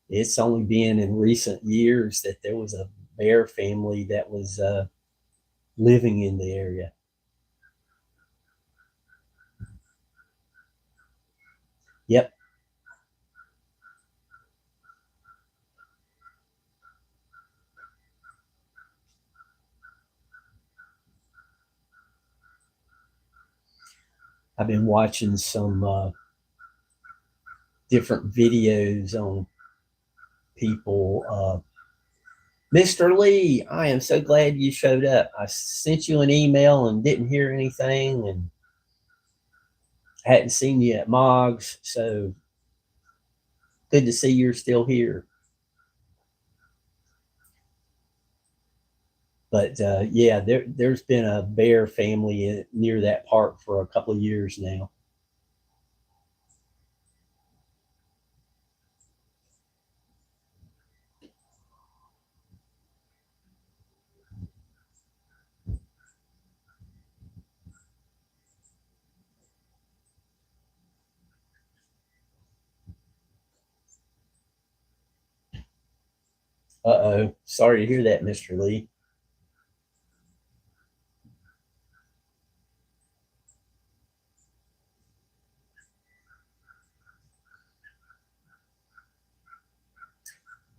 it's only been in recent years that there was a bear family that was living in the area. Yep. I've been watching some different videos on people. Mr. Lee, I am so glad you showed up. I sent you an email and didn't hear anything, and hadn't seen you at Moggs, so good to see you're still here. But yeah, there's been a bear family near that park for a couple of years now. Uh-oh. Sorry to hear that, Mr. Lee.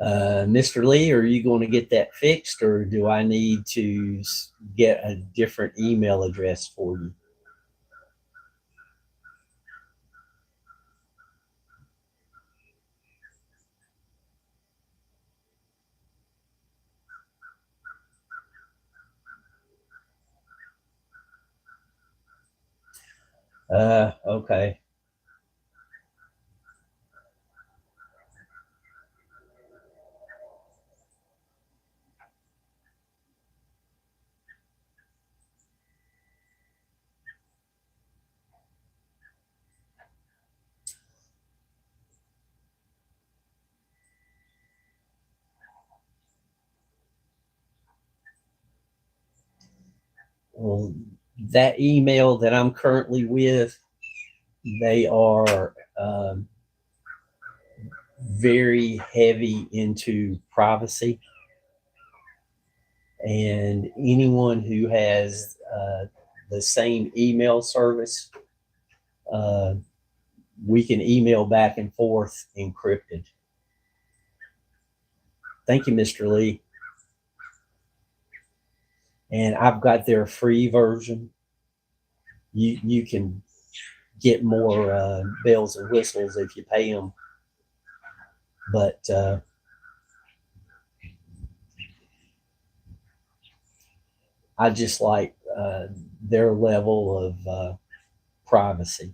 Mr. Lee, are you going to get that fixed, or do I need to get a different email address for you? Okay. Well, that email that I'm currently with, they are very heavy into privacy, and anyone who has the same email service we can email back and forth encrypted. Thank you, Mr. Lee. And I've got their free version. You can get more bells and whistles if you pay them, but I just like their level of privacy.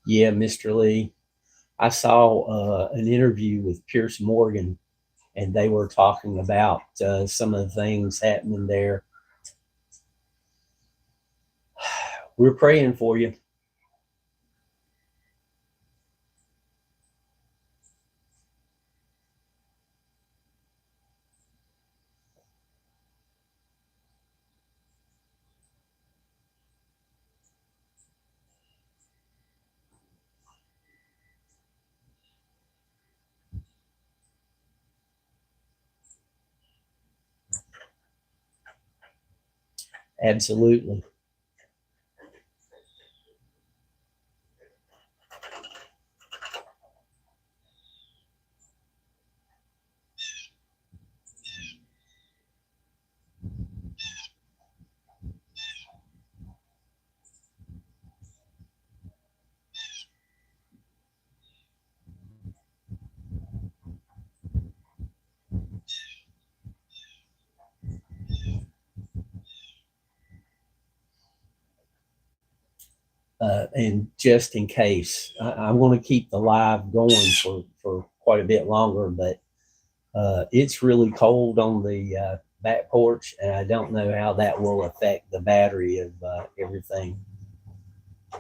Yeah, Mr. Lee. I saw an interview with Pierce Morgan, and they were talking about some of the things happening there. We're praying for you. Absolutely. And just in case, I'm going to keep the live going for quite a bit longer, but it's really cold on the back porch, and I don't know how that will affect the battery of everything.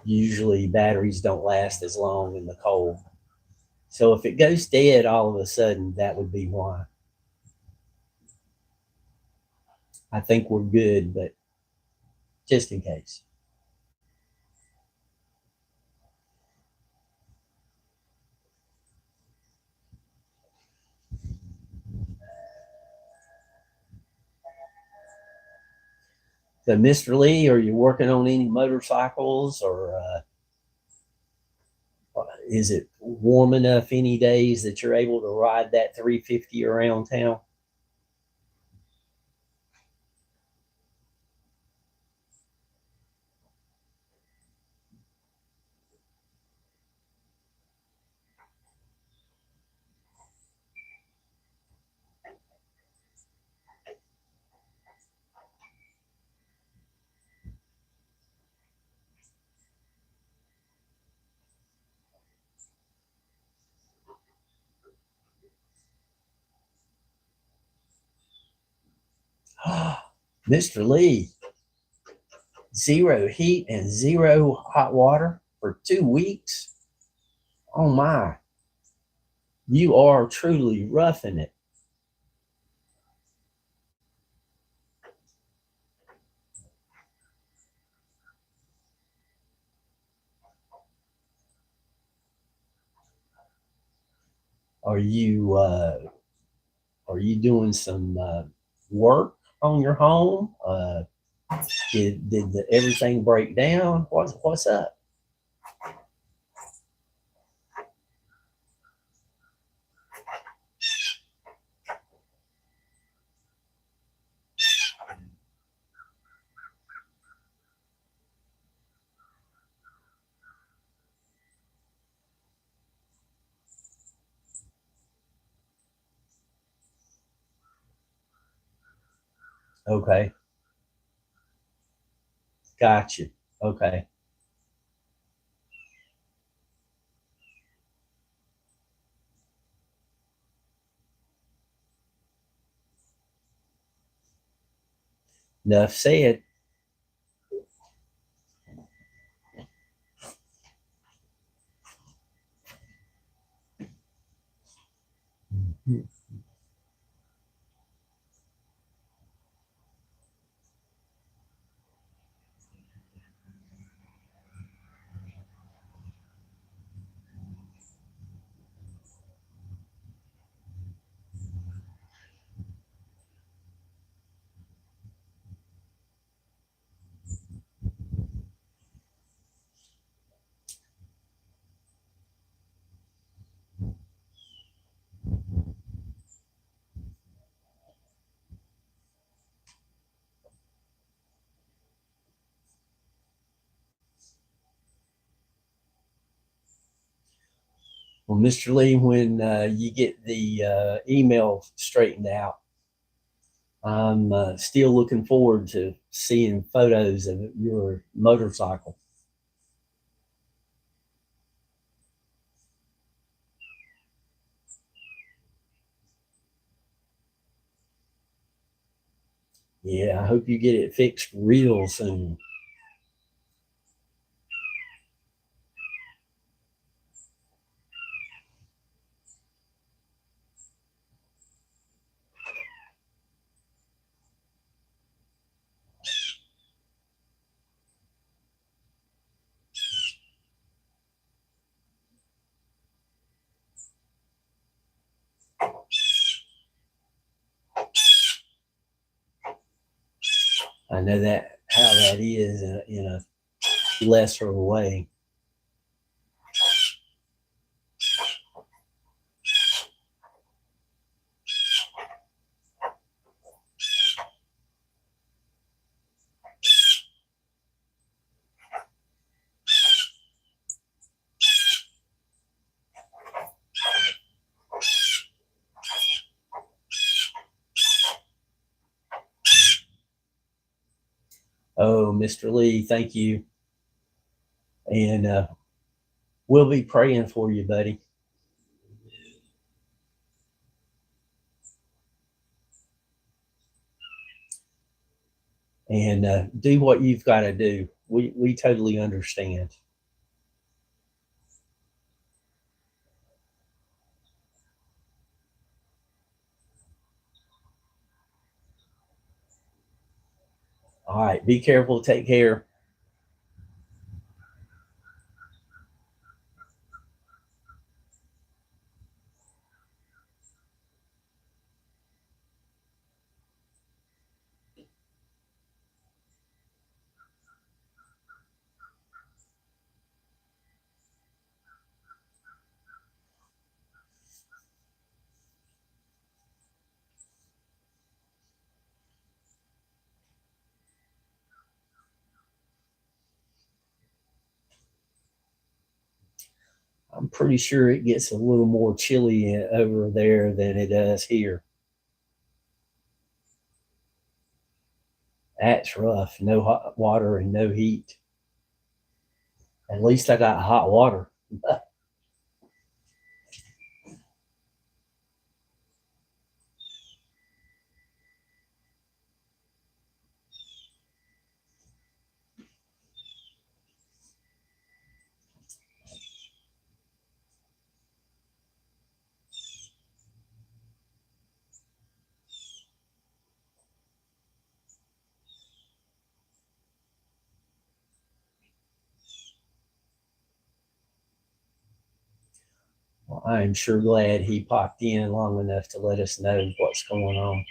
Usually, batteries don't last as long in the cold. So if it goes dead all of a sudden, that would be why. I think we're good, but just in case. So, Mr. Lee, are you working on any motorcycles, or is it warm enough any days that you're able to ride that 350 around town? Mr. Lee, zero heat and zero hot water for 2 weeks? Oh my, you are truly roughing it. Are you doing some work on your home? Did everything break down? What's up? Okay, got you. Okay. Enough said. Well, Mr. Lee, when you get the email straightened out, I'm still looking forward to seeing photos of your motorcycle. Yeah, I hope you get it fixed real soon. I know that how that is in a lesser way. Oh, Mr. Lee, thank you. And we'll be praying for you, buddy. And do what you've got to do. We totally understand. All right, be careful. Take care. I'm pretty sure it gets a little more chilly over there than it does here. That's rough. No hot water and no heat. At least I got hot water. Well, I'm sure glad he popped in long enough to let us know what's going on.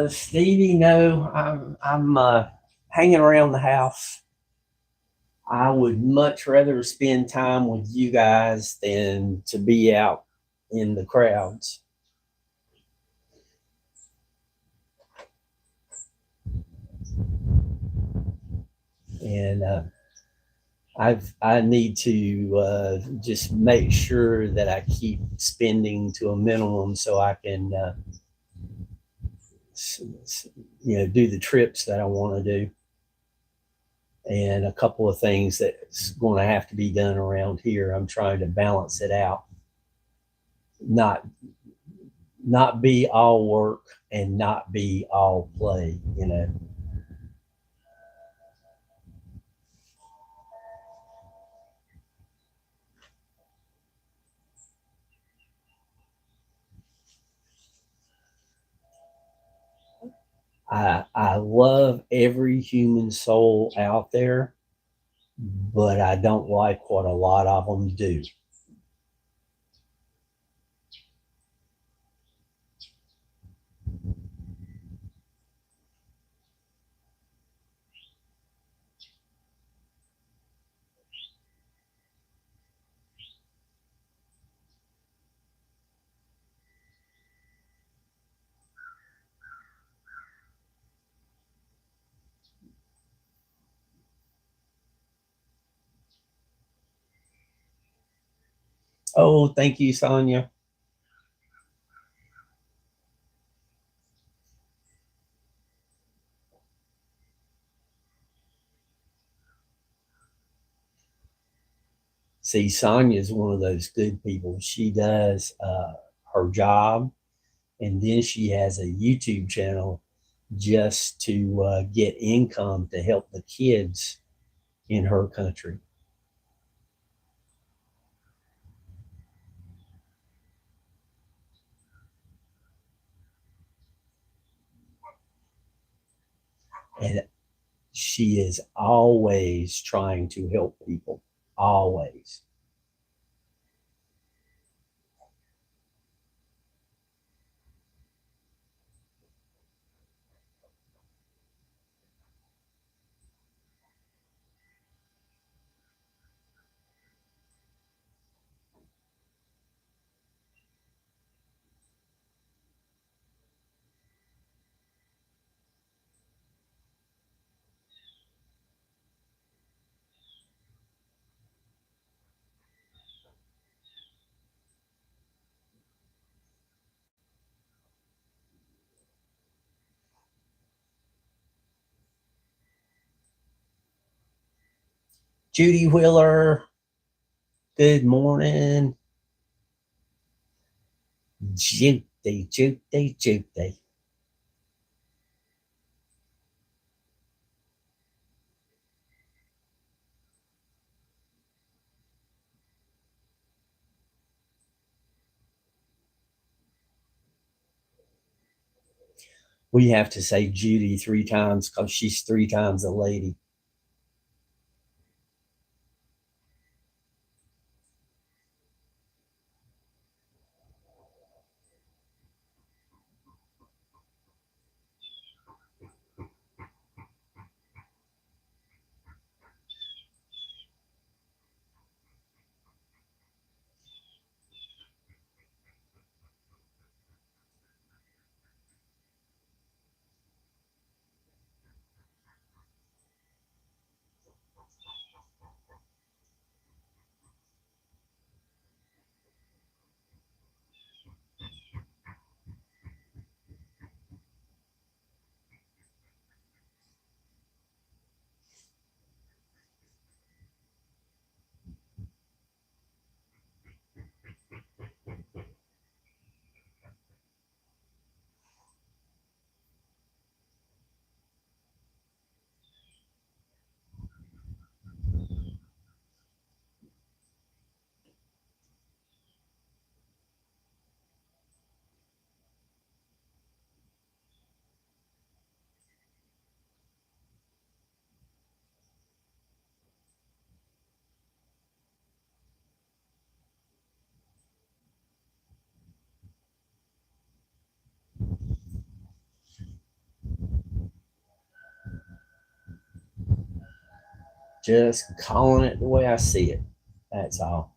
Stevie, no, I'm hanging around the house. I would much rather spend time with you guys than to be out in the crowds. And I need to just make sure that I keep spending to a minimum so I can do the trips that I want to do, and a couple of things that's going to have to be done around here. I'm trying to balance it out, not not be all work and not be all play. I love every human soul out there, but I don't like what a lot of them do. Oh, thank you, Sonia. See, Sonia is one of those good people. She does her job, and then she has a YouTube channel just to get income to help the kids in her country. And she is always trying to help people, always. Judy Wheeler, good morning. Judy. We have to say Judy 3 times because she's 3 times a lady. Just calling it the way I see it. That's all.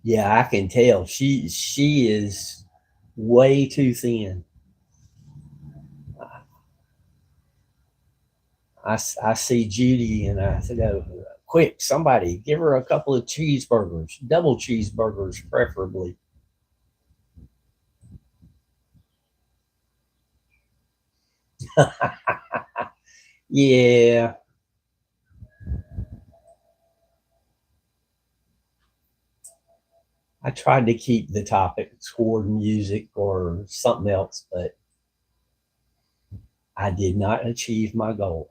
Yeah, I can tell she is way too thin. I see Judy and I go, quick, somebody give her a couple of cheeseburgers, double cheeseburgers, preferably. Yeah, I tried to keep the topic toward music or something else, but I did not achieve my goal.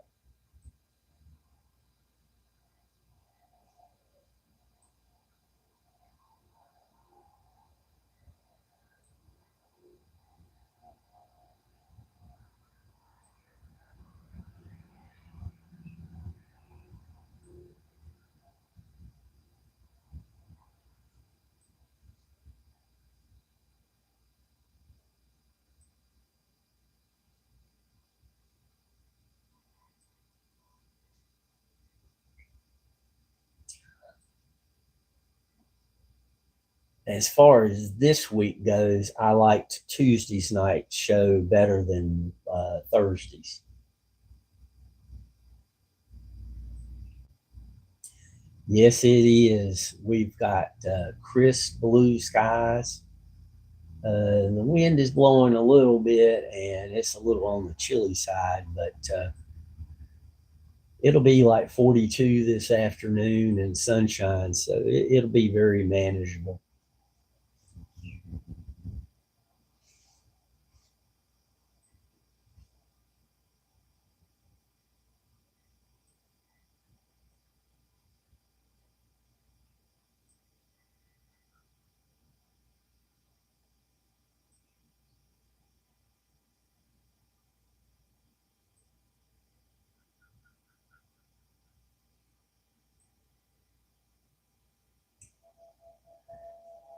As far as this week goes, I liked Tuesday's night show better than Thursday's. Yes, it is. We've got crisp blue skies. The wind is blowing a little bit, and it's a little on the chilly side, but it'll be like 42 this afternoon and sunshine, so it'll be very manageable.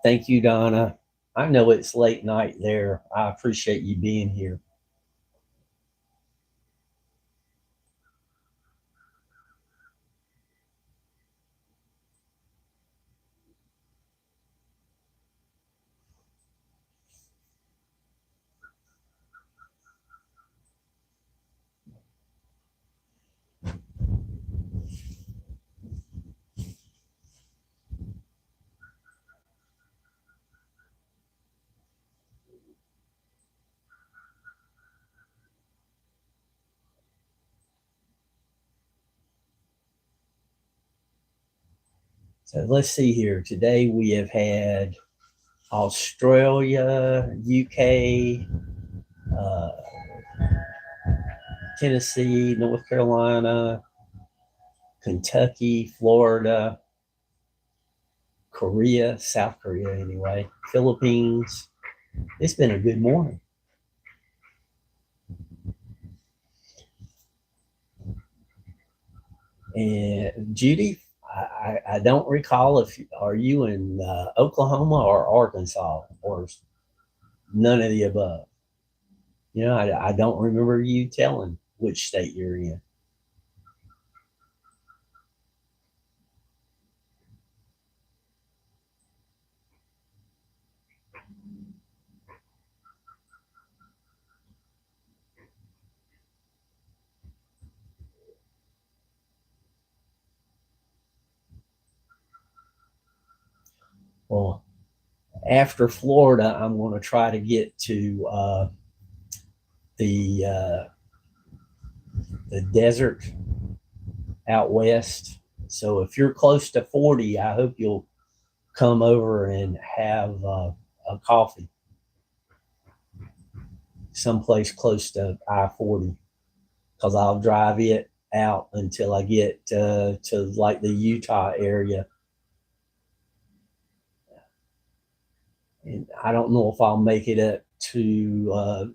Thank you, Donna. I know it's late night there. I appreciate you being here. So let's see here. Today we have had Australia, UK, uh, Tennessee, North Carolina, Kentucky, Florida, Korea, South Korea anyway, Philippines. It's been a good morning. And Judy, I don't recall if are you in Oklahoma or Arkansas or none of the above. You know, I don't remember you telling which state you're in. Well, after Florida, I'm going to try to get to the desert out west. So if you're close to 40, I hope you'll come over and have a coffee someplace close to I-40, because I'll drive it out until I get to like the Utah area. And I don't know if I'll make it up to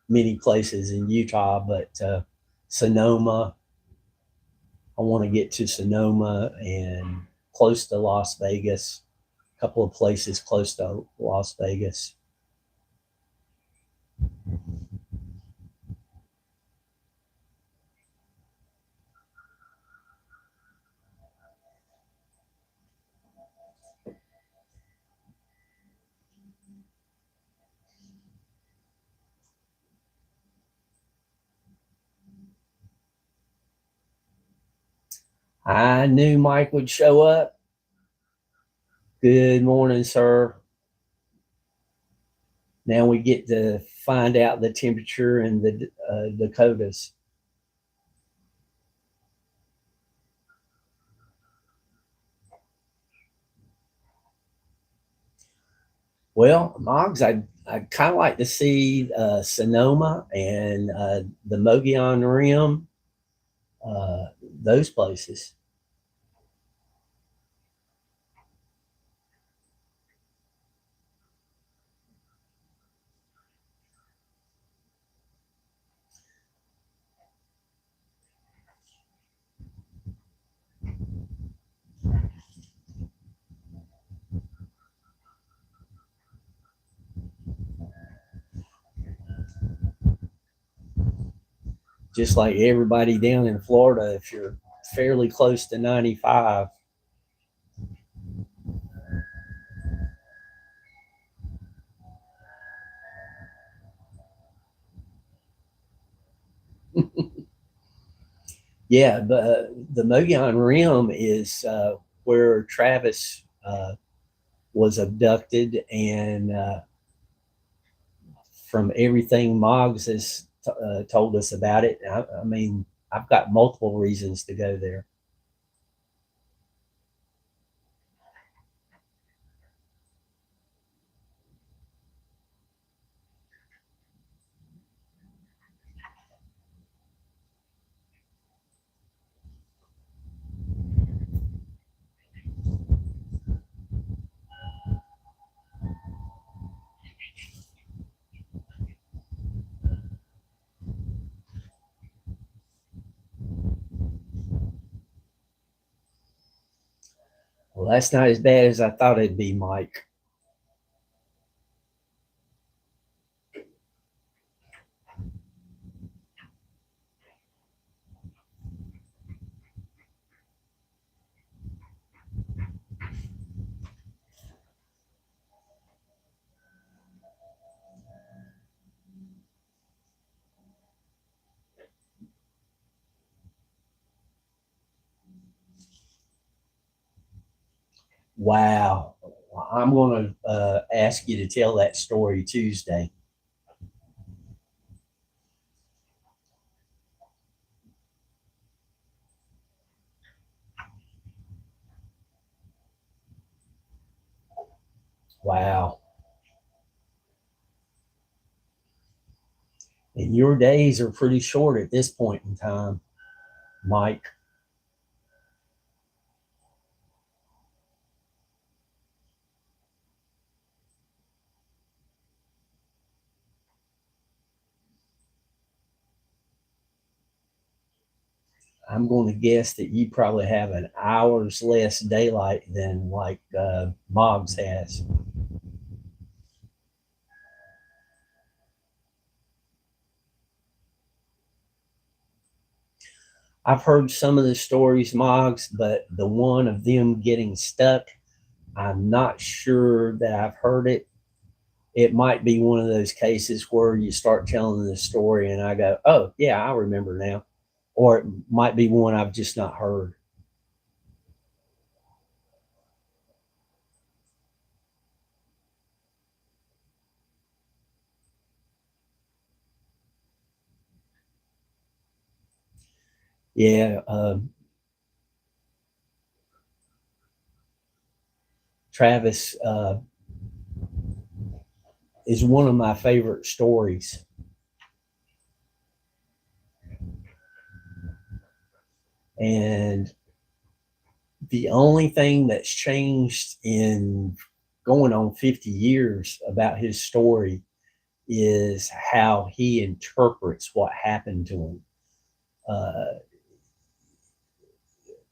many places in Utah, but Sonoma, I want to get to Sonoma and close to Las Vegas, a couple of places close to Las Vegas. I knew Mike would show up. Good morning, sir. Now we get to find out the temperature in the Dakotas. Well, Moggs, I'd kind of like to see Sonoma and the Mogollon Rim, those places. Just like everybody down in Florida, if you're fairly close to 95. Yeah, but the Mogollon Rim is where Travis was abducted, and from everything Moggs has told us about it, I mean, I've got multiple reasons to go there. Well, that's not as bad as I thought it'd be, Mike. Wow. I'm going to ask you to tell that story Tuesday. Wow. And your days are pretty short at this point in time, Mike. I'm going to guess that you probably have an hour's less daylight than like Moggs has. I've heard some of the stories, Moggs, but the one of them getting stuck, I'm not sure that I've heard it. It might be one of those cases where you start telling the story and I go, oh, yeah, I remember now. Or it might be one I've just not heard. Yeah, Travis is one of my favorite stories. And the only thing that's changed in going on 50 years about his story is how he interprets what happened to him. Uh,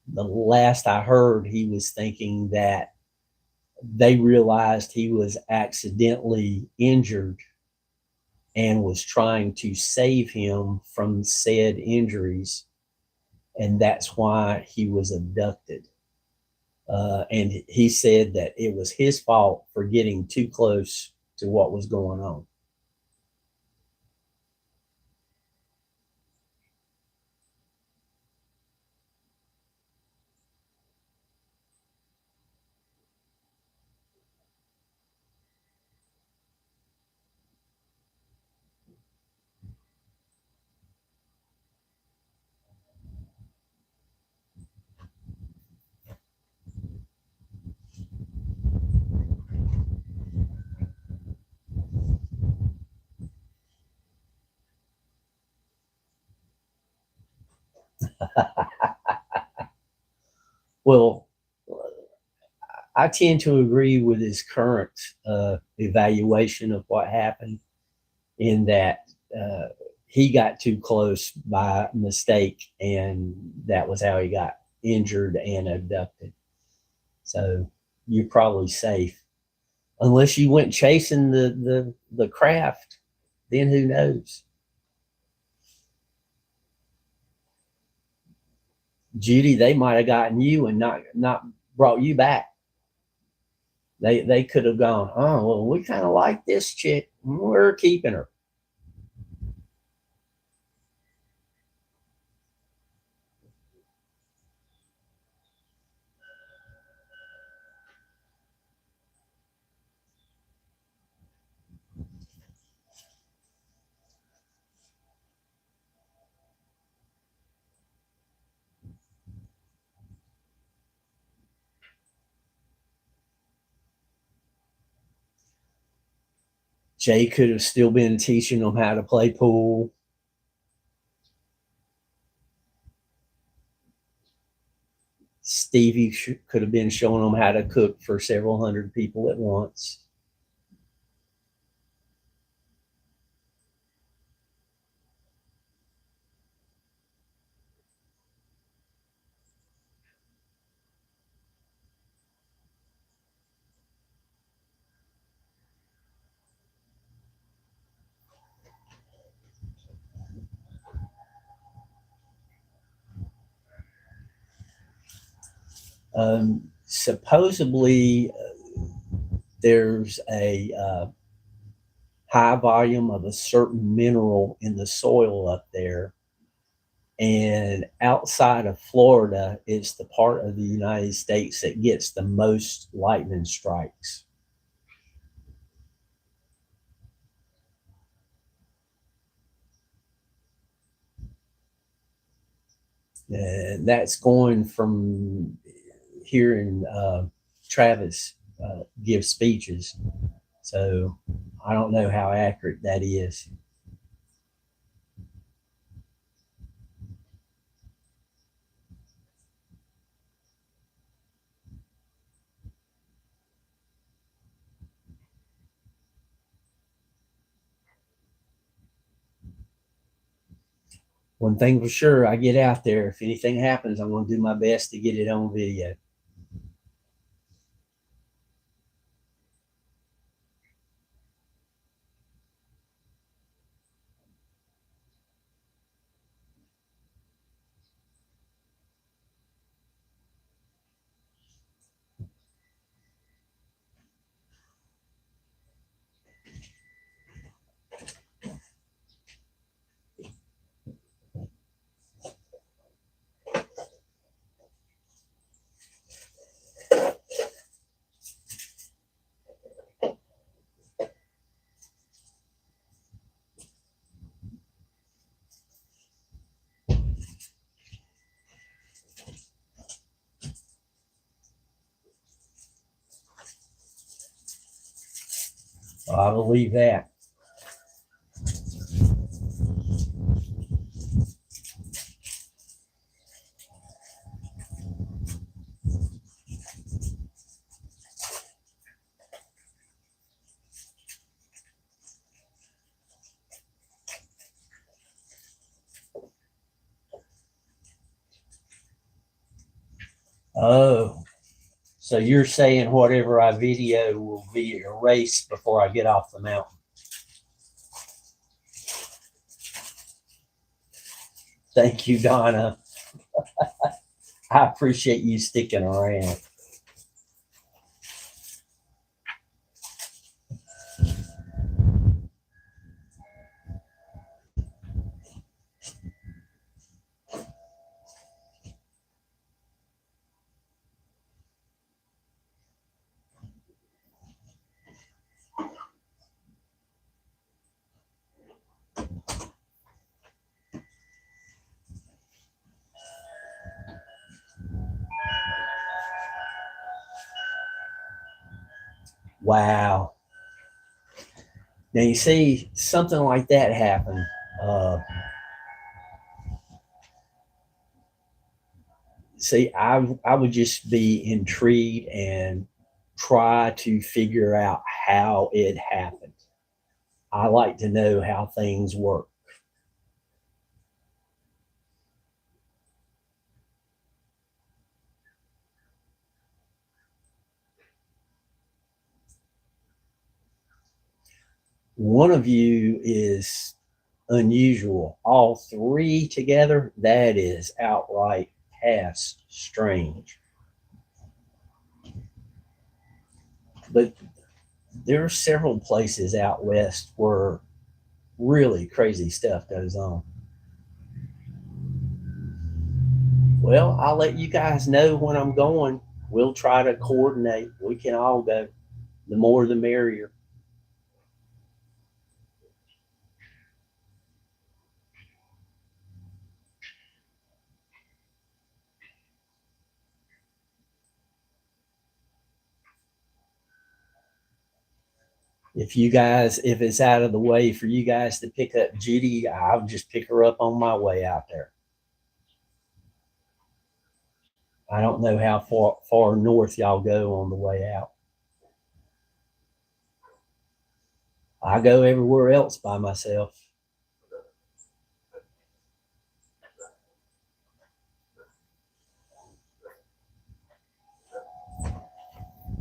the last I heard, he was thinking that they realized he was accidentally injured and was trying to save him from said injuries. And that's why he was abducted. And he said that it was his fault for getting too close to what was going on. Well, I tend to agree with his current evaluation of what happened, in that uh, he got too close by mistake, and that was how he got injured and abducted. So you're probably safe, unless you went chasing the craft. Then who knows? Judy, they might have gotten you and not brought you back. They could have gone, oh well, we kind of like this chick, we're keeping her. Jay could have still been teaching them how to play pool. Stevie could have been showing them how to cook for several hundred people at once. Supposedly, there's a high volume of a certain mineral in the soil up there. And outside of Florida, it's the part of the United States that gets the most lightning strikes. And that's going from hearing Travis give speeches. So I don't know how accurate that is. One thing for sure, I get out there. If anything happens, I'm going to do my best to get it on video. I believe that. Oh, so you're saying whatever I video will be erased before I get off the mountain? Thank you, Donna. I appreciate you sticking around. Wow. Now you see something like that happen. I would just be intrigued and try to figure out how it happened. I like to know how things work. One of you is unusual. All three together, that is outright past strange. But there are several places out west where really crazy stuff goes on. Well, I'll let you guys know when I'm going. We'll try to coordinate. We can all go. The more the merrier. If it's out of the way for you guys to pick up Judy, I'll just pick her up on my way out there. I don't know how far north y'all go on the way out. I go everywhere else by myself.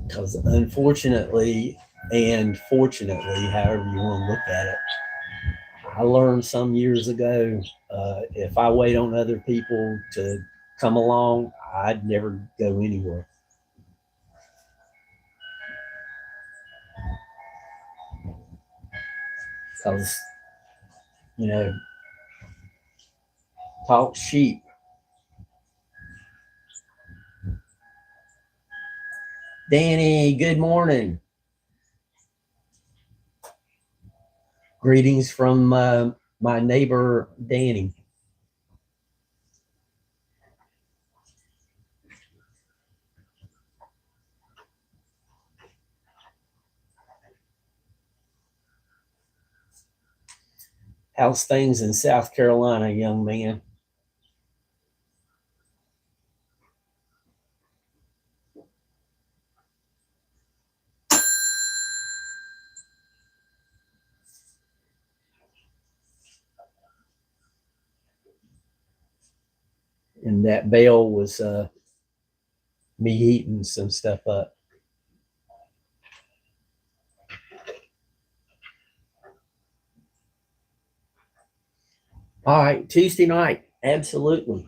Because unfortunately and fortunately, however you want to look at it, I learned some years ago, if I wait on other people to come along, I'd never go anywhere. Because, you know, talk sheep. Danny, good morning. Greetings from my neighbor, Danny. How's things in South Carolina, young man? And that bell was me heating some stuff up. All right, Tuesday night, absolutely.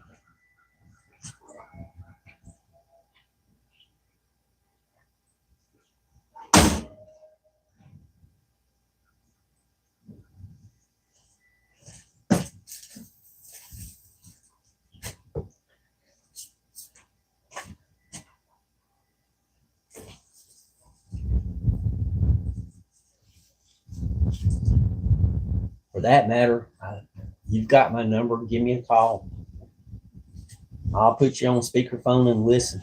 For that matter, you've got my number. Give me a call. I'll put you on speakerphone and listen.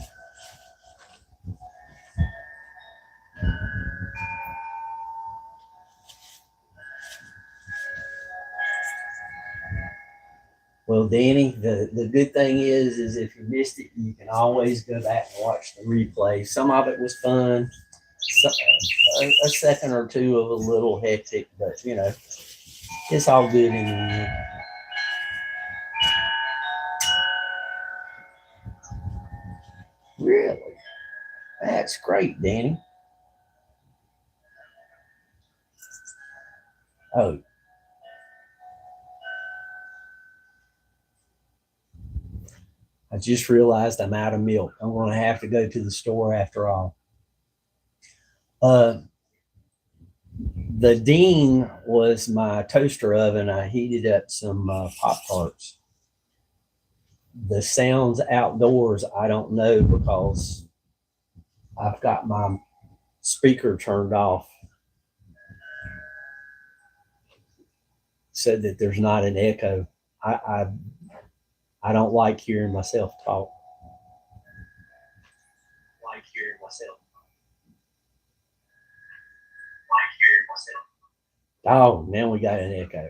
Well, Danny, the good thing is if you missed it, you can always go back and watch the replay. Some of it was fun, a second or two of a little hectic, but it's all good in the end. Really? That's great, Danny. Oh. I just realized I'm out of milk. I'm going to have to go to the store after all. The Dean was my toaster oven. I heated up some Pop-Tarts. The sounds outdoors, I don't know because I've got my speaker turned off so that there's not an echo. I don't like hearing myself talk. Oh, now we got an echo.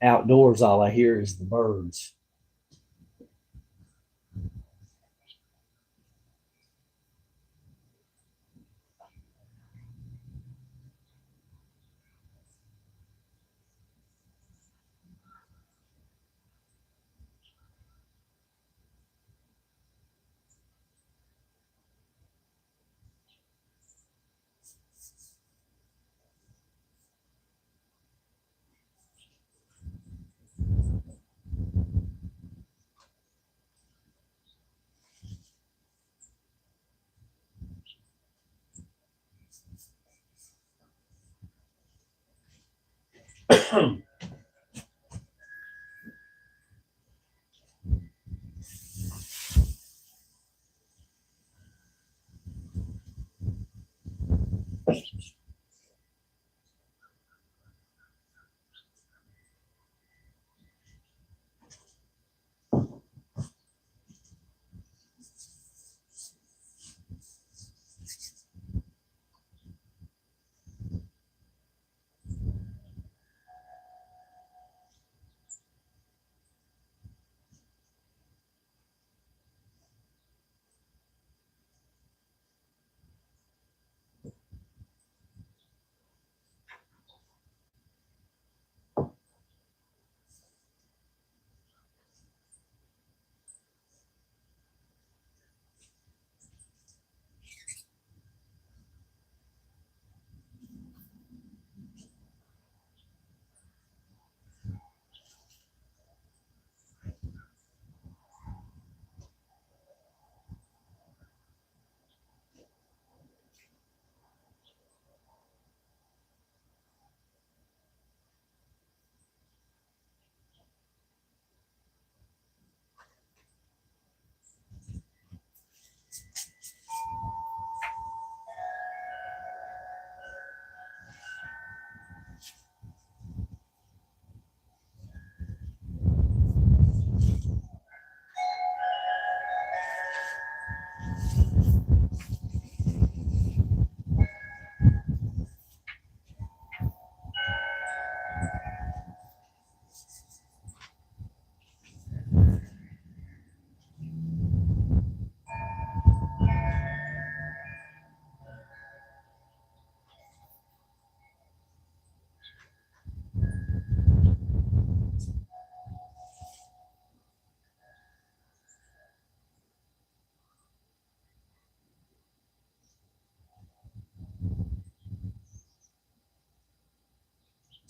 Outdoors, all I hear is the birds.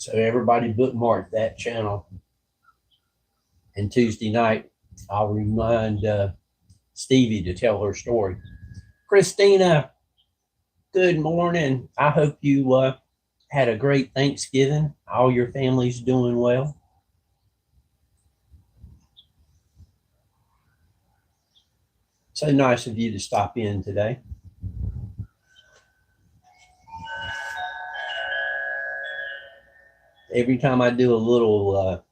So everybody bookmark that channel. And Tuesday night, I'll remind Stevie to tell her story. Christina, good morning. I hope you had a great Thanksgiving. All your family's doing well. So nice of you to stop in today. Every time I do a little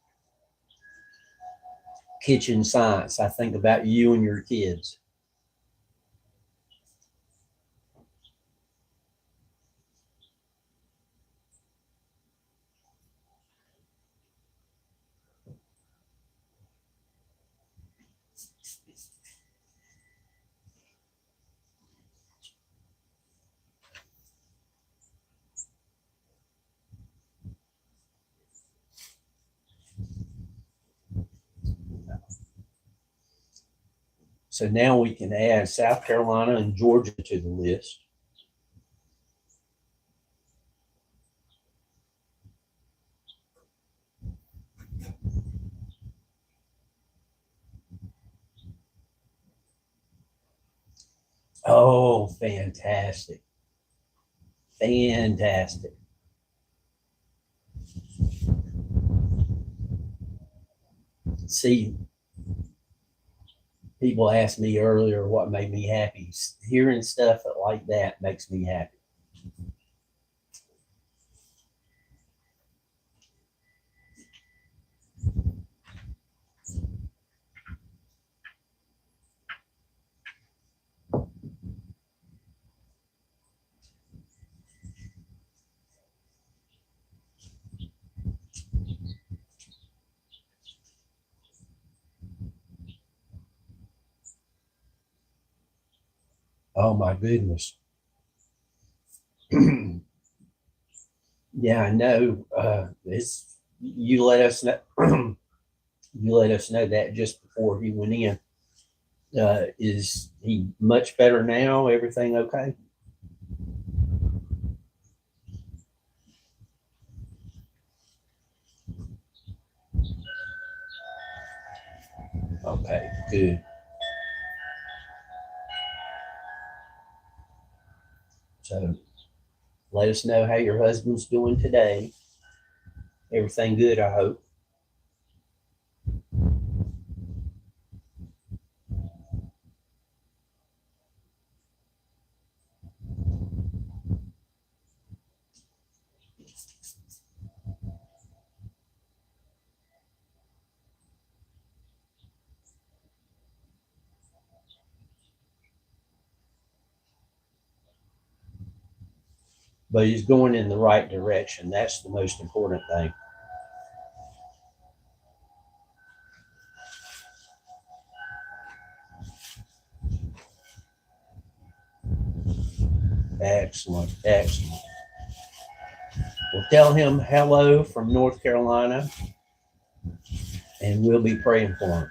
kitchen science, I think about you and your kids. So now we can add South Carolina and Georgia to the list. Oh, fantastic. Fantastic. See, people asked me earlier what made me happy. Hearing stuff like that makes me happy. Oh my goodness. Yeah, I know. It's you let us know. You let us know that just before he went in. Is he much better now? Everything okay? Okay, good. So let us know how your husband's doing today. Everything good, I hope. But he's going in the right direction. That's the most important thing. Excellent, excellent. Well, tell him hello from North Carolina, and we'll be praying for him.